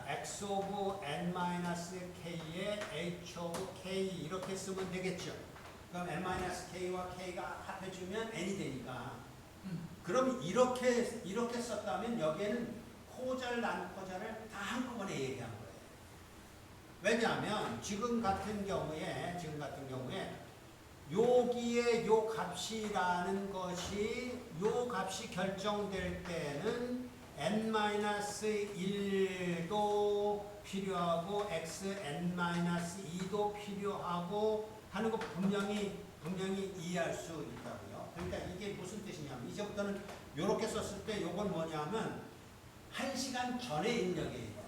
A: x of n k에 h of k 이렇게 쓰면 되겠죠. 그럼 n k와 k가 합해주면 n이 되니까. 그럼 이렇게 썼다면 여기에는 코절, 난코절을 다 한꺼번에 얘기한 거예요. 왜냐하면 지금 같은 경우에 여기에 요 값이라는 것이 요 값이 결정될 때는 n-1도 필요하고 xn-2도 필요하고 하는 거 분명히 이해할 수 있다고요. 그러니까 이게 무슨 뜻이냐면 이제부터는 이렇게 썼을 때 요건 뭐냐면 1시간 전에 입력이에요.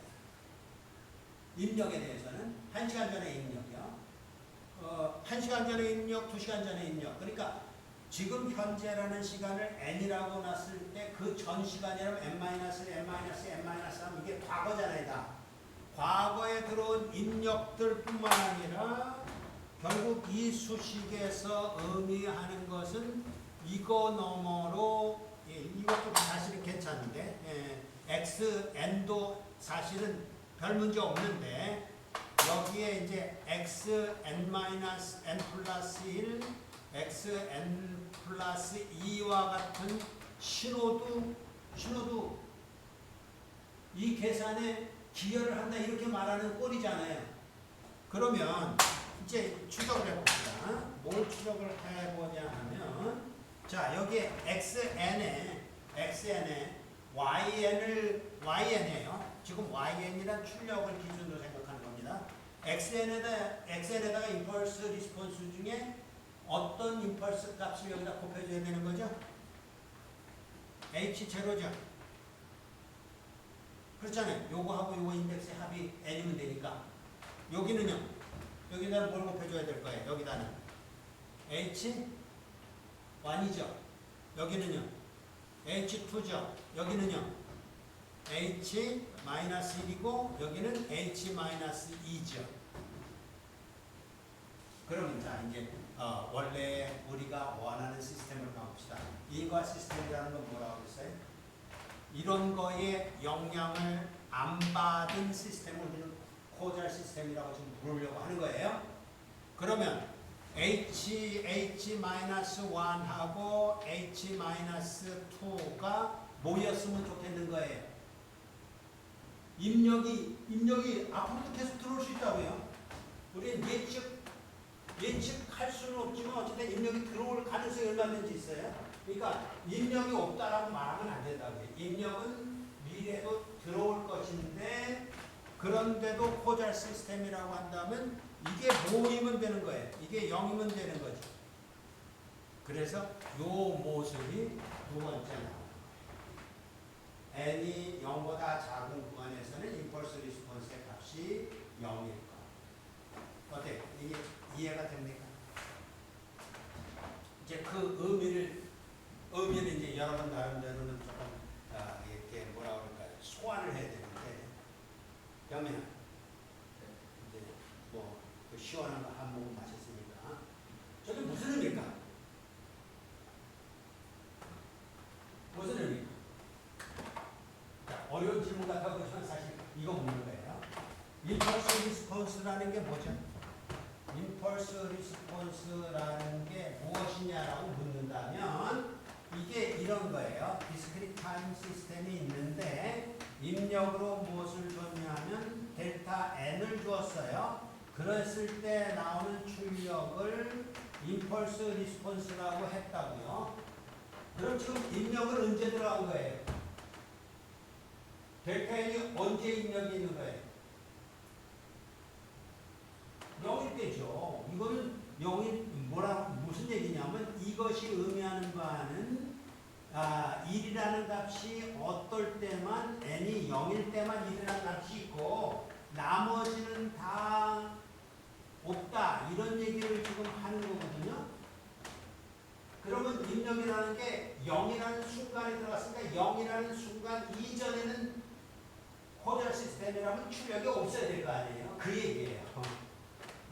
A: 입력에 대해서는 1시간 전에 입력이요. 1시간 전에 입력, 2시간 전에 입력. 그러니까 지금 현재라는 시간을 n이라고 놨을 때 그 전 시간이라면 n-1 이게 과거잖아요. 다. 과거에 들어온 입력들 뿐만 아니라 결국 이 수식에서 의미하는 것은 이거 너머로 예, 이것도 사실은 괜찮은데 xn도 사실은 별 문제 없는데 여기에 이제 xn 마이너스 n 플러스 1, xn 플러스 2와 같은 신호도 이 계산에 기여를 한다 이렇게 말하는 꼴이잖아요. 그러면 이제 추적을 해봅시다. 뭘 추적을 해보냐 하면 자 여기에 xn에 yn이에요. 지금 yn이란 출력을 기준으로 생각하는 겁니다. xn에다가 임펄스 리스폰스 중에 어떤 임펄스 값을 여기다 곱해줘야 되는 거죠? h0죠. 그렇잖아요. 요거하고 요거 인덱스의 합이 n이면 되니까. 여기는요. 여기다는 뭘 곱해줘야 될 거예요. 여기다는 h1이죠. 여기는요. h2죠. 여기는요. h-1이고 여기는 h-2죠. 그러면 자 이제 원래 우리가 원하는 시스템을 가봅시다. 인과 시스템이라는 건 뭐라고 했어요? 이런 거에 영향을 안 받은 시스템을 우리는 코잘 시스템이라고 지금 부르려고 하는 거예요. 그러면 h-1하고 h-2가 모였으면 좋겠는 거예요. 입력이 앞으로도 계속 들어올 수 있다고요. 우리는 예측할 수는 없지만 어쨌든 입력이 들어올 가능성이 얼마든지 있어요. 그러니까 입력이 없다라고 말하면 안 된다고요. 입력은 미래도 들어올 것인데 그런데도 코잘 시스템이라고 한다면 이게 모이면 되는 거예요. 이게 0이면 되는 거죠. 그래서 요 모습이 두 번째 나와요. n이 0보다 작은 구간에서는 임펄스 리스폰스의 값이 0일 것. 어때요? 이게 이해가 됩니까? 이제 그 의미를 이제 여러분 나름대로는 조금 이렇게 뭐라 그럴까요? 소환을 해야 되는데 그러면 이제 뭐 그 시원한 거 한 모금 마셨으니까 저게 무슨 의미일까? 무슨 의미일까? 자, 어려운 질문 같아 보지만 사실 이거 묻는 거예요. 임펄스 리스폰스라는 게 뭐죠? 임펄스 리스폰스라는 게 무엇이냐라고 묻는다면 이게 이런 거예요. 디스크리트 타임 시스템이 있는데 입력으로 무엇을 줬냐면 델타 n을 주었어요. 그랬을 때 나오는 출력을 임펄스 리스폰스라고 했다고요. 그럼 지금 입력은 언제 들어간 거예요? 델타 n이 언제 입력이 있는 거예요? 0일 때죠. 이거는 0일 무슨 얘기냐면 이것이 의미하는 바는 1이라는 값이 어떨 때만 n이 0일 때만 1이라는 값이 있고 나머지는 다 없다 이런 얘기를 지금 하는 거거든요. 그러면 입력이라는 게 0이라는 순간에 들어갔으니까 0이라는 순간 이전에는 코잘 시스템이라면 출력이 없어야 될 거 아니에요. 그 얘기예요.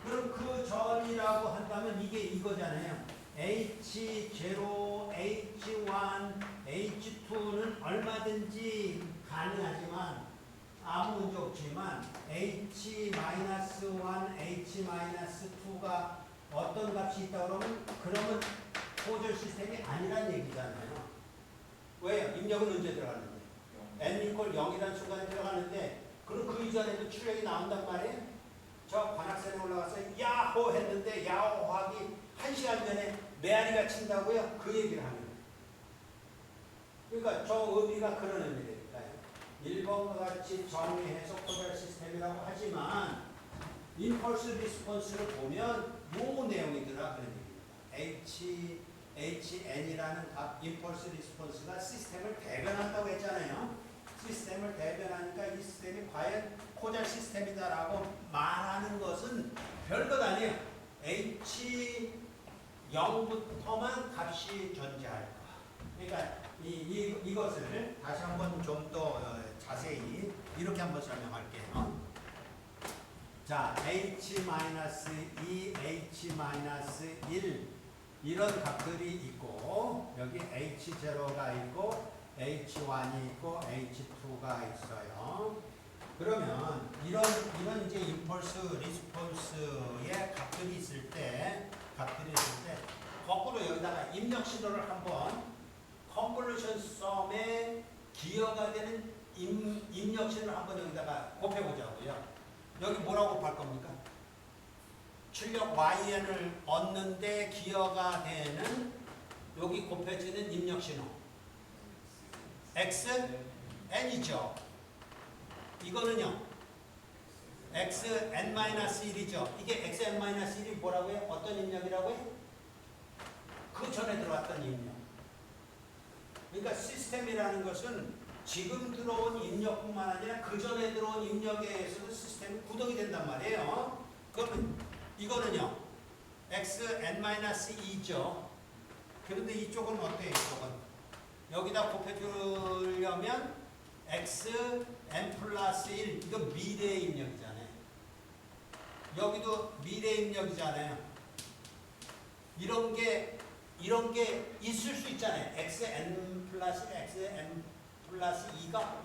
A: 그럼 그 전이라고 한다면 이게 이거잖아요. H0, H1, H2는 얼마든지 가능하지만 아무 문제 없지만 H-1, H-2가 어떤 값이 있다 그러면 코절 시스템이 아니란 얘기잖아요. 왜요? 입력은 언제 들어가는데? n=0이라는 순간에 들어가는데 그럼 그 이전에도 출력이 나온단 말이에요? 저 관악산에 올라가서 야호 했는데 야호 하기 1시간 전에 메아리가 친다고요? 그 얘기를 하는 거예요. 그러니까 저 의미가 그런 의미니까요. 1번과 같이 정리해서 코절 시스템이라고 하지만 임펄스 리스폰스를 보면 요 내용이더라 그런 얘기입니다. HN이라는 임펄스 리스폰스가 시스템을 대변한다고 했잖아요. 시스템을 대변하니까 이 시스템이 과연 코잘 시스템이다라고 말하는 것은 별것 아니에요. H0부터만 값이 존재할 거. 그러니까 이것을 다시 한번 좀 더 자세히 이렇게 한번 설명할게요. 자, H-2, H-1 이런 값들이 있고 여기 H0가 있고 H1이 있고 H2가 있어요. 그러면 이런 이제 임펄스 리스폰스의 값들이 있을 때 거꾸로 여기다가 입력 신호를 한번 컨볼루션 썸에 기여가 되는 입력 신호를 한번 여기다가 곱해보자고요. 여기 뭐라고 곱할 겁니까? 출력 YN을 얻는데 기여가 되는 여기 곱해지는 입력 신호 X, N이죠. 이거는요 XN-1이죠. 이게 XN-1이 뭐라고요? 어떤 입력이라고요? 그 전에 들어왔던 입력. 그러니까 시스템이라는 것은 지금 들어온 입력뿐만 아니라 그 전에 들어온 입력에 의해서도 시스템이 구동이 된단 말이에요. 그러면 이거는요 XN-2죠. 그런데 이쪽은 어때요? 이쪽은 여기다 곱해주려면 XN 플러스 1 이거 미래의 입력이잖아요. 여기도 미래의 입력이잖아요. 이런 게 있을 수 있잖아요. XN 플러스 XN 플러스 2가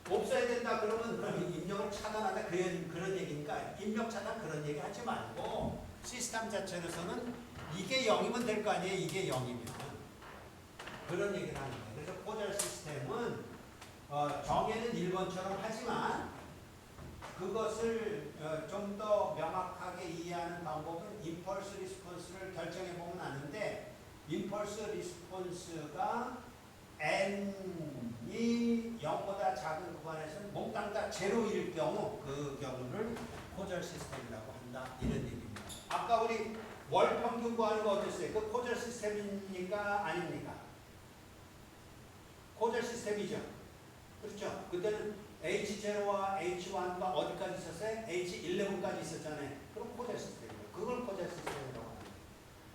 A: 없어야 된다 그러면 입력을 차단하다 그런 얘기니까 입력 차단 그런 얘기 하지 말고 시스템 자체로서는 이게 0이면 될 거 아니에요. 이게 0이면 그런 얘기를 하는 거예요. 그래서 코젤 시스템은 정의는 1번처럼 하지만 그것을 좀 더 명확하게 이해하는 방법은 임펄스 리스폰스를 결정해 보면 아는데 임펄스 리스폰스가 n이 0보다 작은 구간에서는 몽땅 다 제로일 경우 그 경우를 코젤 시스템이라고 한다 이런 얘기입니다. 아까 우리 월 평균 구하는 거 어땠어요? 그 코젤 시스템입니까? 아닙니까? 코젤 시스템이죠. 그렇죠? 그때는 H0와 H1과 어디까지 있었어요? H11까지 있었잖아요. 그럼 코젤 시스템이에요. 그걸 코젤 시스템이라고 합니다.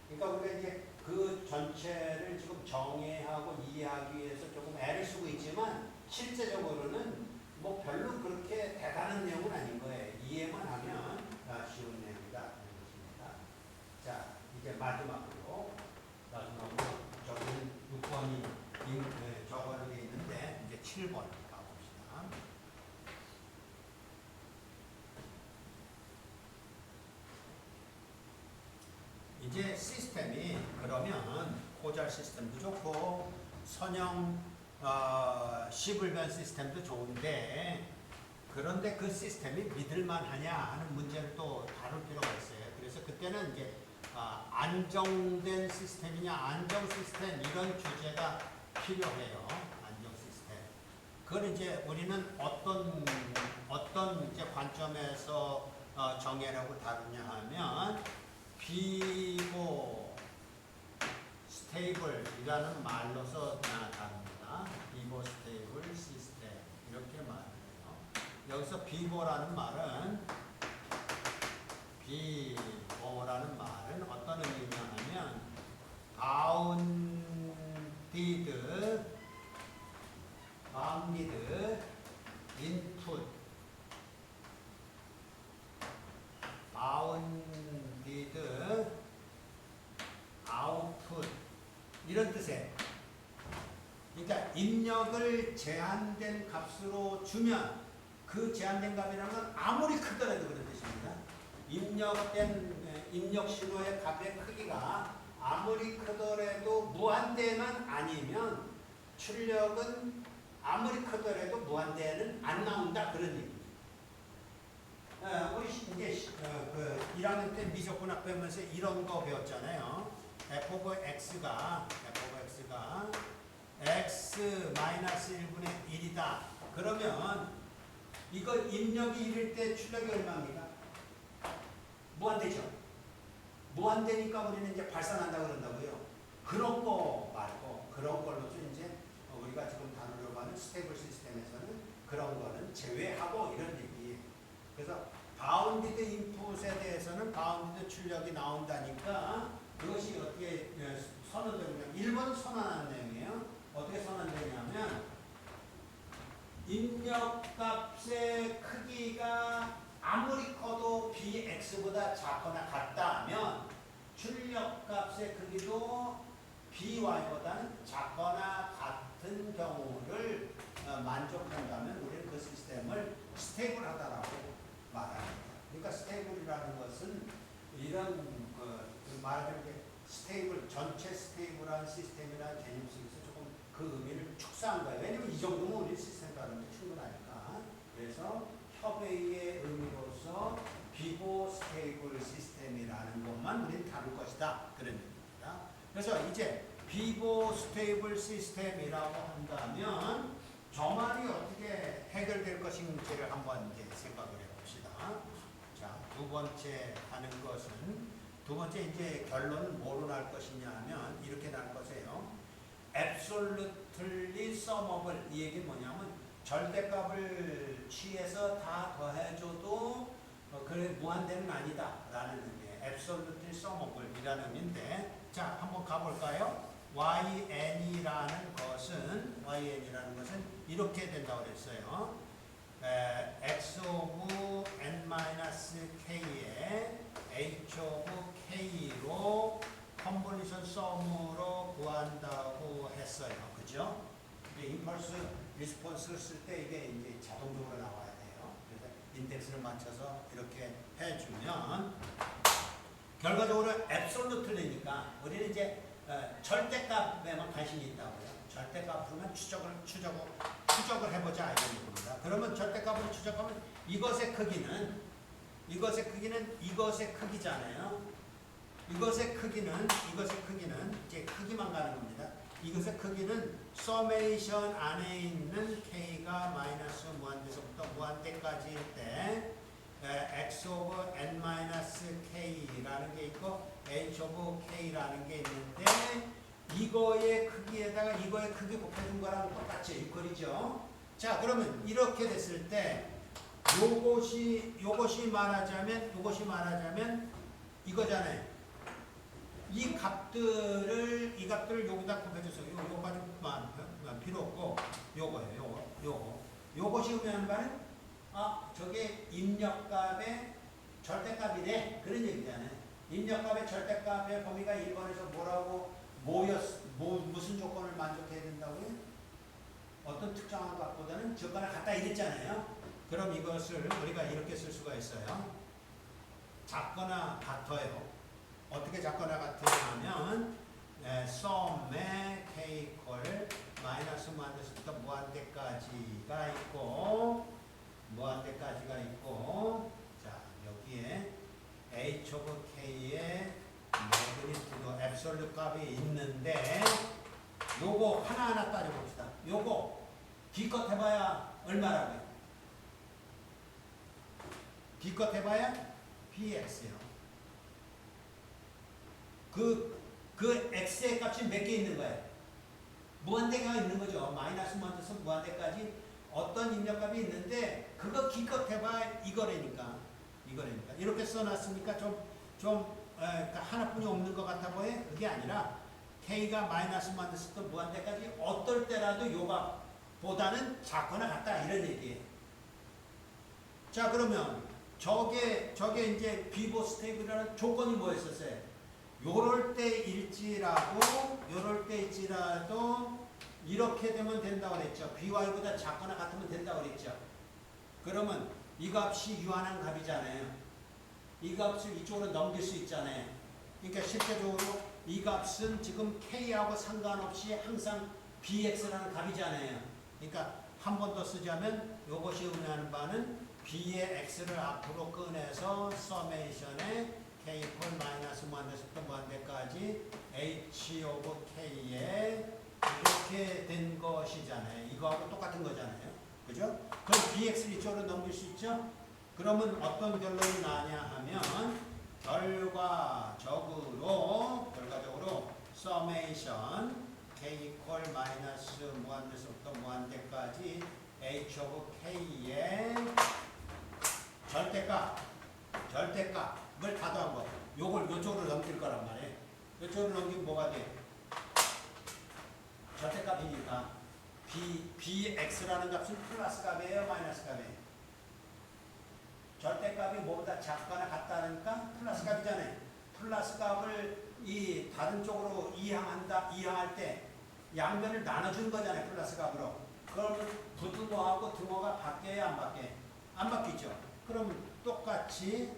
A: 그러니까 우리가 이제 그 전체를 지금 정의하고 이해하기 위해서 조금 애를 쓰고 있지만 실제적으로는 뭐 별로 그렇게 대단한 내용은 아닌 거예요. 이해만 하면 쉬운 내용이다. 자, 이제 마지막으로 저기는 6번이 적어져 있는데 이제 7번 가봅시다. 이제 시스템이 그러면 코젤 시스템도 좋고 선형 시불변 시스템도 좋은데 그런데 그 시스템이 믿을만하냐 하는 문제를 또 다룰 필요가 있어요. 그래서 그때는 이제 안정된 시스템이냐 안정 시스템 이런 주제가 필요해요. 안정 시스템. 그걸 이제 우리는 어떤 이제 관점에서 정의라고 다루냐 하면 비보 스테이블이라는 말로서 다룹니다. 비보 스테이블 시스템 이렇게 말해요. 여기서 비보라는 말은 어떤 의미냐 하면 bounded input bounded output 이런 뜻이에요. 그러니까 입력을 제한된 값으로 주면 그 제한된 값이라는 건 아무리 크더라도 그런 뜻입니다. 입력된 입력 신호의 값의 크기가 아무리 크더라도 무한대만 아니면 출력은 아무리 크더라도 무한대는 안 나온다 그런 얘기입니다. 우리 이제 그 1학년 때 미적분학 배우면서 이런 거 배웠잖아요. f of x가 x-1분의 1이다. 그러면 이거 입력이 1일 때 출력이 얼마입니까? 무한대죠. 무한대니까 우리는 이제 발산한다 그런다고요. 그런 거 말고 그런 걸로서 이제 우리가 지금 다루려고 하는 스테이블 시스템에서는 그런 거는 제외하고 이런 얘기예요. 그래서 바운디드 인풋에 대해서는 바운디드 출력이 나온다니까 그것이 어떻게 선언되느냐. 1번 선언하는 내용이에요. 어떻게 선언되냐면 입력값의 크기가 아무리 커도 bx보다 작거나 같다 하면 출력값의 크기도 by보다는 작거나 같은 경우를 만족한다면 우리는 그 시스템을 스테이블하다라고 말합니다. 그러니까 스테이블이라는 것은 이런 말하자면 스테이블, 전체 스테이블한 시스템이라는 개념 속에서 조금 그 의미를 축소한 거예요. 왜냐면 이 정도면 우리 시스템 다루는데 충분하니까. 그래서 협의의 의미로서 비보 스테이블 시스템이라는 것만 우리는 다룰 것이다. 그런 얘기입니다. 그래서 이제 비보 스테이블 시스템이라고 한다면 저 말이 어떻게 해결될 것인지를 한번 이제 생각을 해봅시다. 자, 두 번째 하는 것은 두 번째 이제 결론은 뭐로 날 것이냐 하면 이렇게 날 것이에요. absolutely summable 이 얘기는 뭐냐면 절대값을 취해서 다 더해줘도 그래 무한대는 아니다 라는 의미예요. absolutely summable 이라는 의미인데 자 한번 가볼까요? yn이라는 것은 이렇게 된다고 그랬어요. x of n-k에 h of k로 컨볼루션 썸으로 구한다고 했어요. 그죠? 이제 임펄스 리스폰스를 쓸 때 이게 이제 자동적으로 나와야 돼요. 그래서 인덱스를 맞춰서 이렇게 해주면 결과적으로 앱솔루트니까 우리는 이제 절대값에만 관심이 있다고요. 절대값으로만 추적을 해보자 이런 겁니다. 그러면 절대값으로 추적하면 이것의 크기는 이것의 크기잖아요. 이것의 크기는 이제 크기만 가는 겁니다. 이것의 크기는 서메이션 안에 있는 k가 마이너스 무한대서부터 무한대까지일 때 x over n-k라는 게 있고 h over k라는 게 있는데 이거의 크기에다가 이거의 크기 곱해준 거랑 똑같이 이퀄이죠. 자 그러면 이렇게 됐을 때 요것이 말하자면 이거잖아요. 이 값들을 여기다 곱해줘서 요거까지만 필요 없고 요것이 의미하는 바는 저게 입력값의 절대값이네 그런 얘기잖아요. 입력값의 절대값의 범위가 1번에서 무슨 조건을 만족해야 된다고요? 어떤 특정한 값보다는 조건을 갖다 이랬잖아요. 그럼 이것을 우리가 이렇게 쓸 수가 있어요. 작거나 같아요. 어떻게 작거나 같으냐면 썸의 k 이퀄 마이너스 무한대서부터 무한대까지가 있고 자 여기에 h of k의 매그니튜드 앱솔루트 값이 있는데 요거 하나하나 따져봅시다. 요거 기껏 해봐야 얼마라고요? 기껏 해봐야 px요. 그 x의 값이 몇 개 있는 거예요? 무한대가 있는 거죠. 마이너스 무한대에서 무한대까지 어떤 입력값이 있는데 그거 기껏 해봐야 이거라니까. 이렇게 써놨으니까 좀 하나뿐이 없는 것 같아 보여? 그게 아니라 k가 마이너스 무한대에서 무한대까지 어떨 때라도 요 값보다는 작거나 같다 이런 얘기예요. 자 그러면 저게 이제 비보 스테이블이라는 조건이 뭐였었어요? 요럴 때일지라도 이렇게 되면 된다고 그랬죠. by보다 작거나 같으면 된다고 그랬죠. 그러면 이 값이 유한한 값이잖아요. 이 값을 이쪽으로 넘길 수 있잖아요. 그러니까 실제적으로 이 값은 지금 k하고 상관없이 항상 bx라는 값이잖아요. 그러니까 한 번 더 쓰자면 이것이 의미하는 바는 b의 x를 앞으로 꺼내서 서메이션에 k 이퀄 마이너스 무한대서부터 무한대까지 h 오브 k에 이렇게 된 것이잖아요. 이거하고 똑같은 거잖아요. 그죠? 그럼 bx를 이쪽으로 넘길 수 있죠? 그러면 어떤 결론이 나냐 하면 결과적으로 서메이션 k 이퀄 마이너스 무한대서부터 무한대까지 h 오브 k의 절대값을 다 더한 거. 요걸 요쪽으로 넘길 거란 말이에요. 요쪽으로 넘기면 뭐가 돼? 절대값이니까 bx라는 값은 플러스 값이에요, 마이너스 값이에요? 절대값이 뭐보다 작거나 같다니까 플러스 값이잖아요. 플러스 값을 이 다른 쪽으로 이항할 때 양변을 나눠준 거잖아요. 플러스 값으로. 그러면 부등호하고 등호가 바뀌어야 안 바뀌어요? 안 바뀌죠. 그럼 똑같이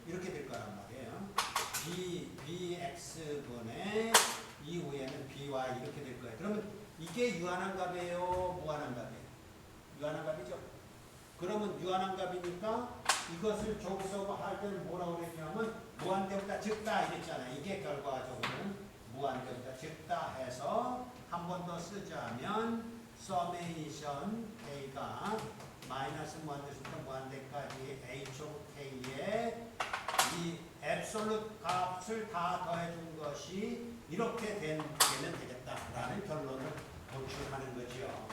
A: 이렇게 될 거란 말이에요. bx분의 이후에는 by 이렇게 될 거예요. 그러면 이게 유한한 값이에요? 무한한 값이에요? 유한한 값이죠. 그러면 유한한 값이니까 이것을 조기서 할 때는 뭐라고 그랬냐면 무한대보다 적다 이랬잖아요. 이게 결과적으로는 무한대보다 적다 해서 한 번 더 쓰자면 서메이션 k가 마이너스 무한대부터 무한대까지 h of k에 이 앱솔루트 값을 다 더해준 것이 이렇게 되면 되겠다라는 결론을 도출하는 거죠.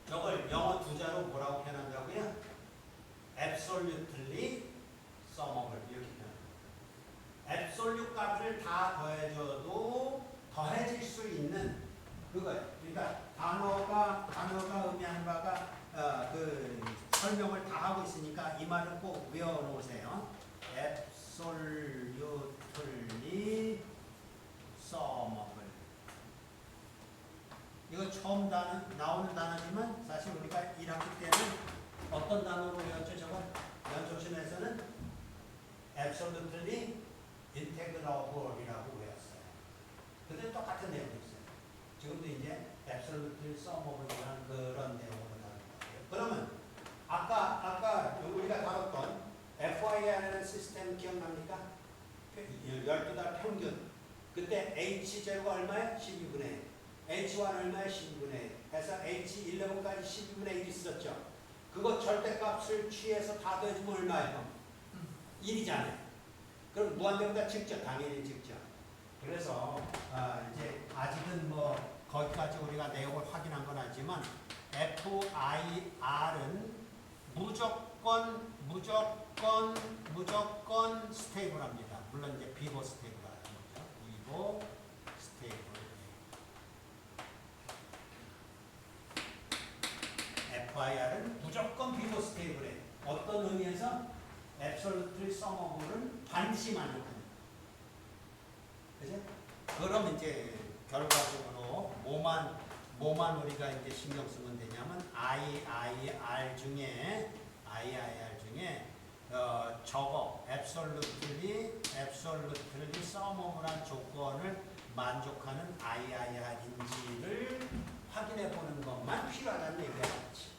A: 저걸 영어 두자로 뭐라고 표현한다고요? absolutely summable 이렇게 표현합니다. absolute 값을 다 더해줘도 더해질 수 있는 그거예요. 그러니까 단어가 의미하는 바가 그 설명을 다 하고 있으니까 이 말은 꼭 외워놓으세요. absolutely summable. 이거 처음 나오는 단어지만 사실 우리가 1학기 때는 어떤 단어로 외웠죠? 저건 연속신에서는 absolutely integrable이라고 외웠어요. 근데 똑같은 내용이 있어요. 지금도 이제 absolutely summable이라는 그런 내용으로 나오는 거예요. 그러면 아까 우리가 다뤘던 FIR라는 시스템 기억납니까? 12달 평균. 그때 H0가 얼마예요? 12분의 1. H1 얼마예요? 12분의 1. 해서 H11까지 12분의 1 있었죠. 그거 절대값을 취해서 다 더해주면 얼마예요? 1이잖아요. 그럼 무한대보다 적죠. 당연히 적죠. 그래서 이제 아직은 뭐 거기까지 우리가 내용을 확인한 건 아니지만 FIR은 무조건 스테이블합니다. 물론 이제 비보 스테이블하는 거죠. 비보 스테이블. FIR은 무조건 비보 스테이블해. 어떤 의미에서 absolutely summable은 반드시 만족합니다. 그죠? 그럼 이제 결과적으로 뭐만 우리가 이제 신경 쓰면 되냐면 IIR 중에 저거 absolutely summable한 조건을 만족하는 IIR인지를 확인해 보는 것만 필요하다는 얘기가 맞지.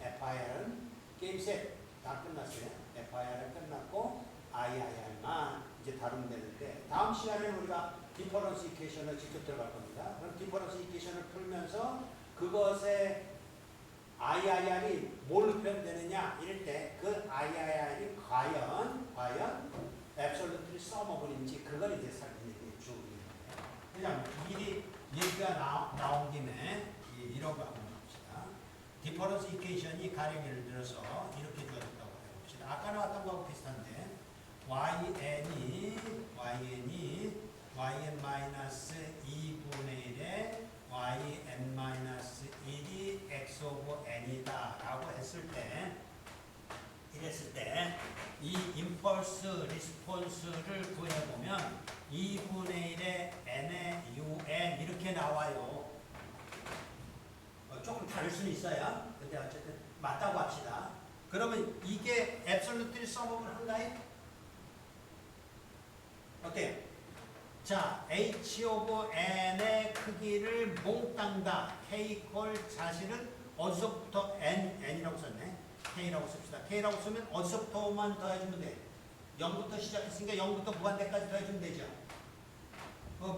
A: FIR은 게임 셋 다 끝났어요. FIR은 끝났고 IIR만 이제 다루면 되는데 다음 시간에는 우리가 디퍼런스 이퀘이션을 직접 들어갈 겁니다. 그럼 디퍼런스 이퀘이션을 풀면서 그것의 IIR이 뭘로 표현되느냐 이럴 때 그 IIR이 과연 absolutely summable인지 그걸 이제 살피는 게 중요해요. 그냥 미리 얘기가 나온 김에 이런 거 한번 봅시다. 디퍼런스 이퀘이션이 가령 예를 들어서 이렇게 주어졌다고 해봅시다. 아까 나왔던 거하고 비슷한데 yn이 yn-2분의 1에 yn-1이 x 오브 n이다 라고 했을 때 이 임펄스 리스폰스를 구해보면 2분의 1에 n의 un 이렇게 나와요. 조금 다를 수는 있어요. 근데 어쨌든 맞다고 합시다. 그러면 이게 absolutely summable 한가요? 어때요? 자, h 오브 n의 크기를 몽땅 다 k 꼴 사실은 어디서부터 n이라고 썼네. k라고 씁시다. k라고 쓰면 어디서부터만 더해주면 돼. 0부터 시작했으니까 0부터 무한대까지 더해주면 되죠.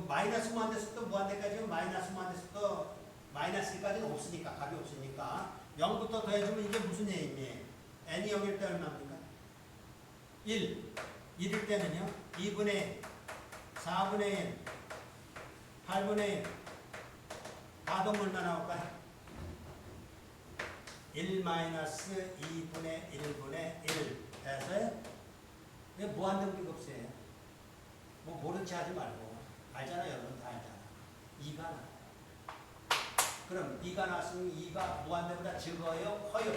A: 마이너스 무한대부터 무한대까지는 마이너스 무한대부터 마이너스 1까지는 없으니까 값이 없으니까 0부터 더해주면 이게 무슨 얘기예요? n이 0일 때 얼마입니까? 1일 때는요 2분의 1 4분의 1 8분의 1 가동 얼마 나올까요? 1 마이너스 2분의 1분의 1 해서 이게 무한등비급수예요. 뭐 모른 체 하지 말고 알잖아요. 여러분 다 알잖아. 2가 나와요. 그럼 2가 나왔으면 2가 무한대보다 적어요? 커요?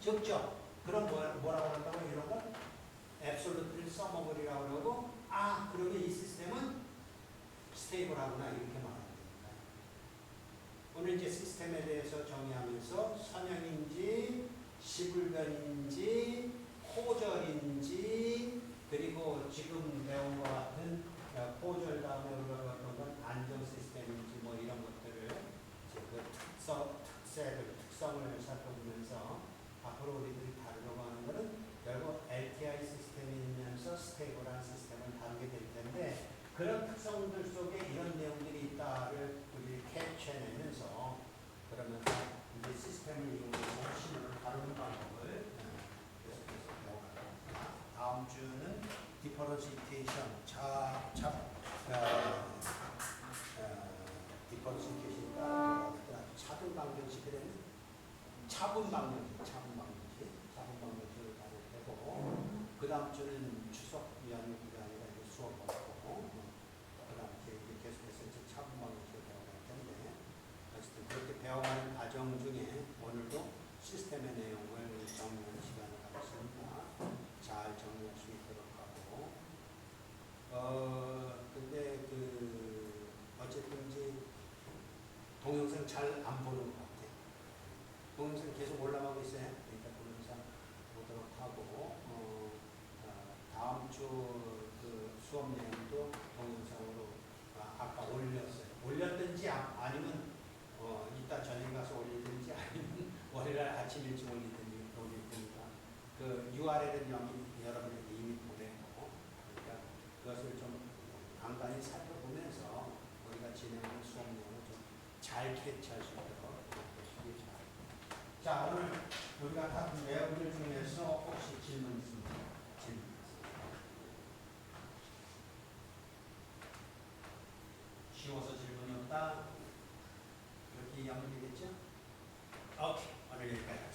A: 적죠? 그럼 뭐라고 한다고 이런 걸? 앱솔루트를 써먹으리라고 그러고 그러면 이 시스템은 스테이블하구나 이렇게 말합니다. 오늘 이제 시스템에 대해서 정의하면서 선형인지 시불변인지 호절인지 그리고 지금 배운 것 같은 호절 다음에 어떤 건 안정 시스템인지 뭐 이런 것들을 그 특성을 살펴보면서 앞으로 우리들이 다루려고 하는 것은 결국 LTI 시스템이면서 스테이블한 시스템을 다루게 될 텐데 그런 특성들 속에 이런 내용들이 있다를 우리 캡처해내면서 그러면 이제 시스템을 이용해서 신호를 다루는 방법을 계속해서 배워가겠습니다. 다음 주는 디퍼런시테이션, 디퍼런시테이션이 따라 차분 방정식을 했는 차분 방정식을 다룰 테고 그 다음 주는 추석 연휴가 아니라 수업 받고 그 다음 주에 계속해서 차분 방정식을 배워갈 텐데 어쨌든 그렇게 배워가는 과정 중에 오늘도 시스템의 내용을 정리하는 시간을 가졌습니다. 잘 정리할 수 있도록 하고 근데 어쨌든 이제 동영상 잘 안 보는 것 같아요. 동영상 계속 올라가고 있어요. 그러니까 동영상 보도록 하고 다음 주 그 수업 내용도 동영상으로 아까 올렸어요. 올렸든지 아니면 이따 저녁에 가서 올리든지 아니면 월요일 아침 일찍 올리든지 올릴 테니까 그 URL은 여러분에게 이미 보내고 그러니까 그것을 좀 간간히 살펴보면서 우리가 진행하는 수업 내용을 좀 잘 캐치할 수 있도록 보시기 바랍니다. 자, 오늘 우리가 다 내용들 중에서 혹시 질문 있습니까? 질문 있습니다. 쉬워서 질문이 없다? 이렇게 이해하면 되겠죠? 오케이. 오늘 여기까지.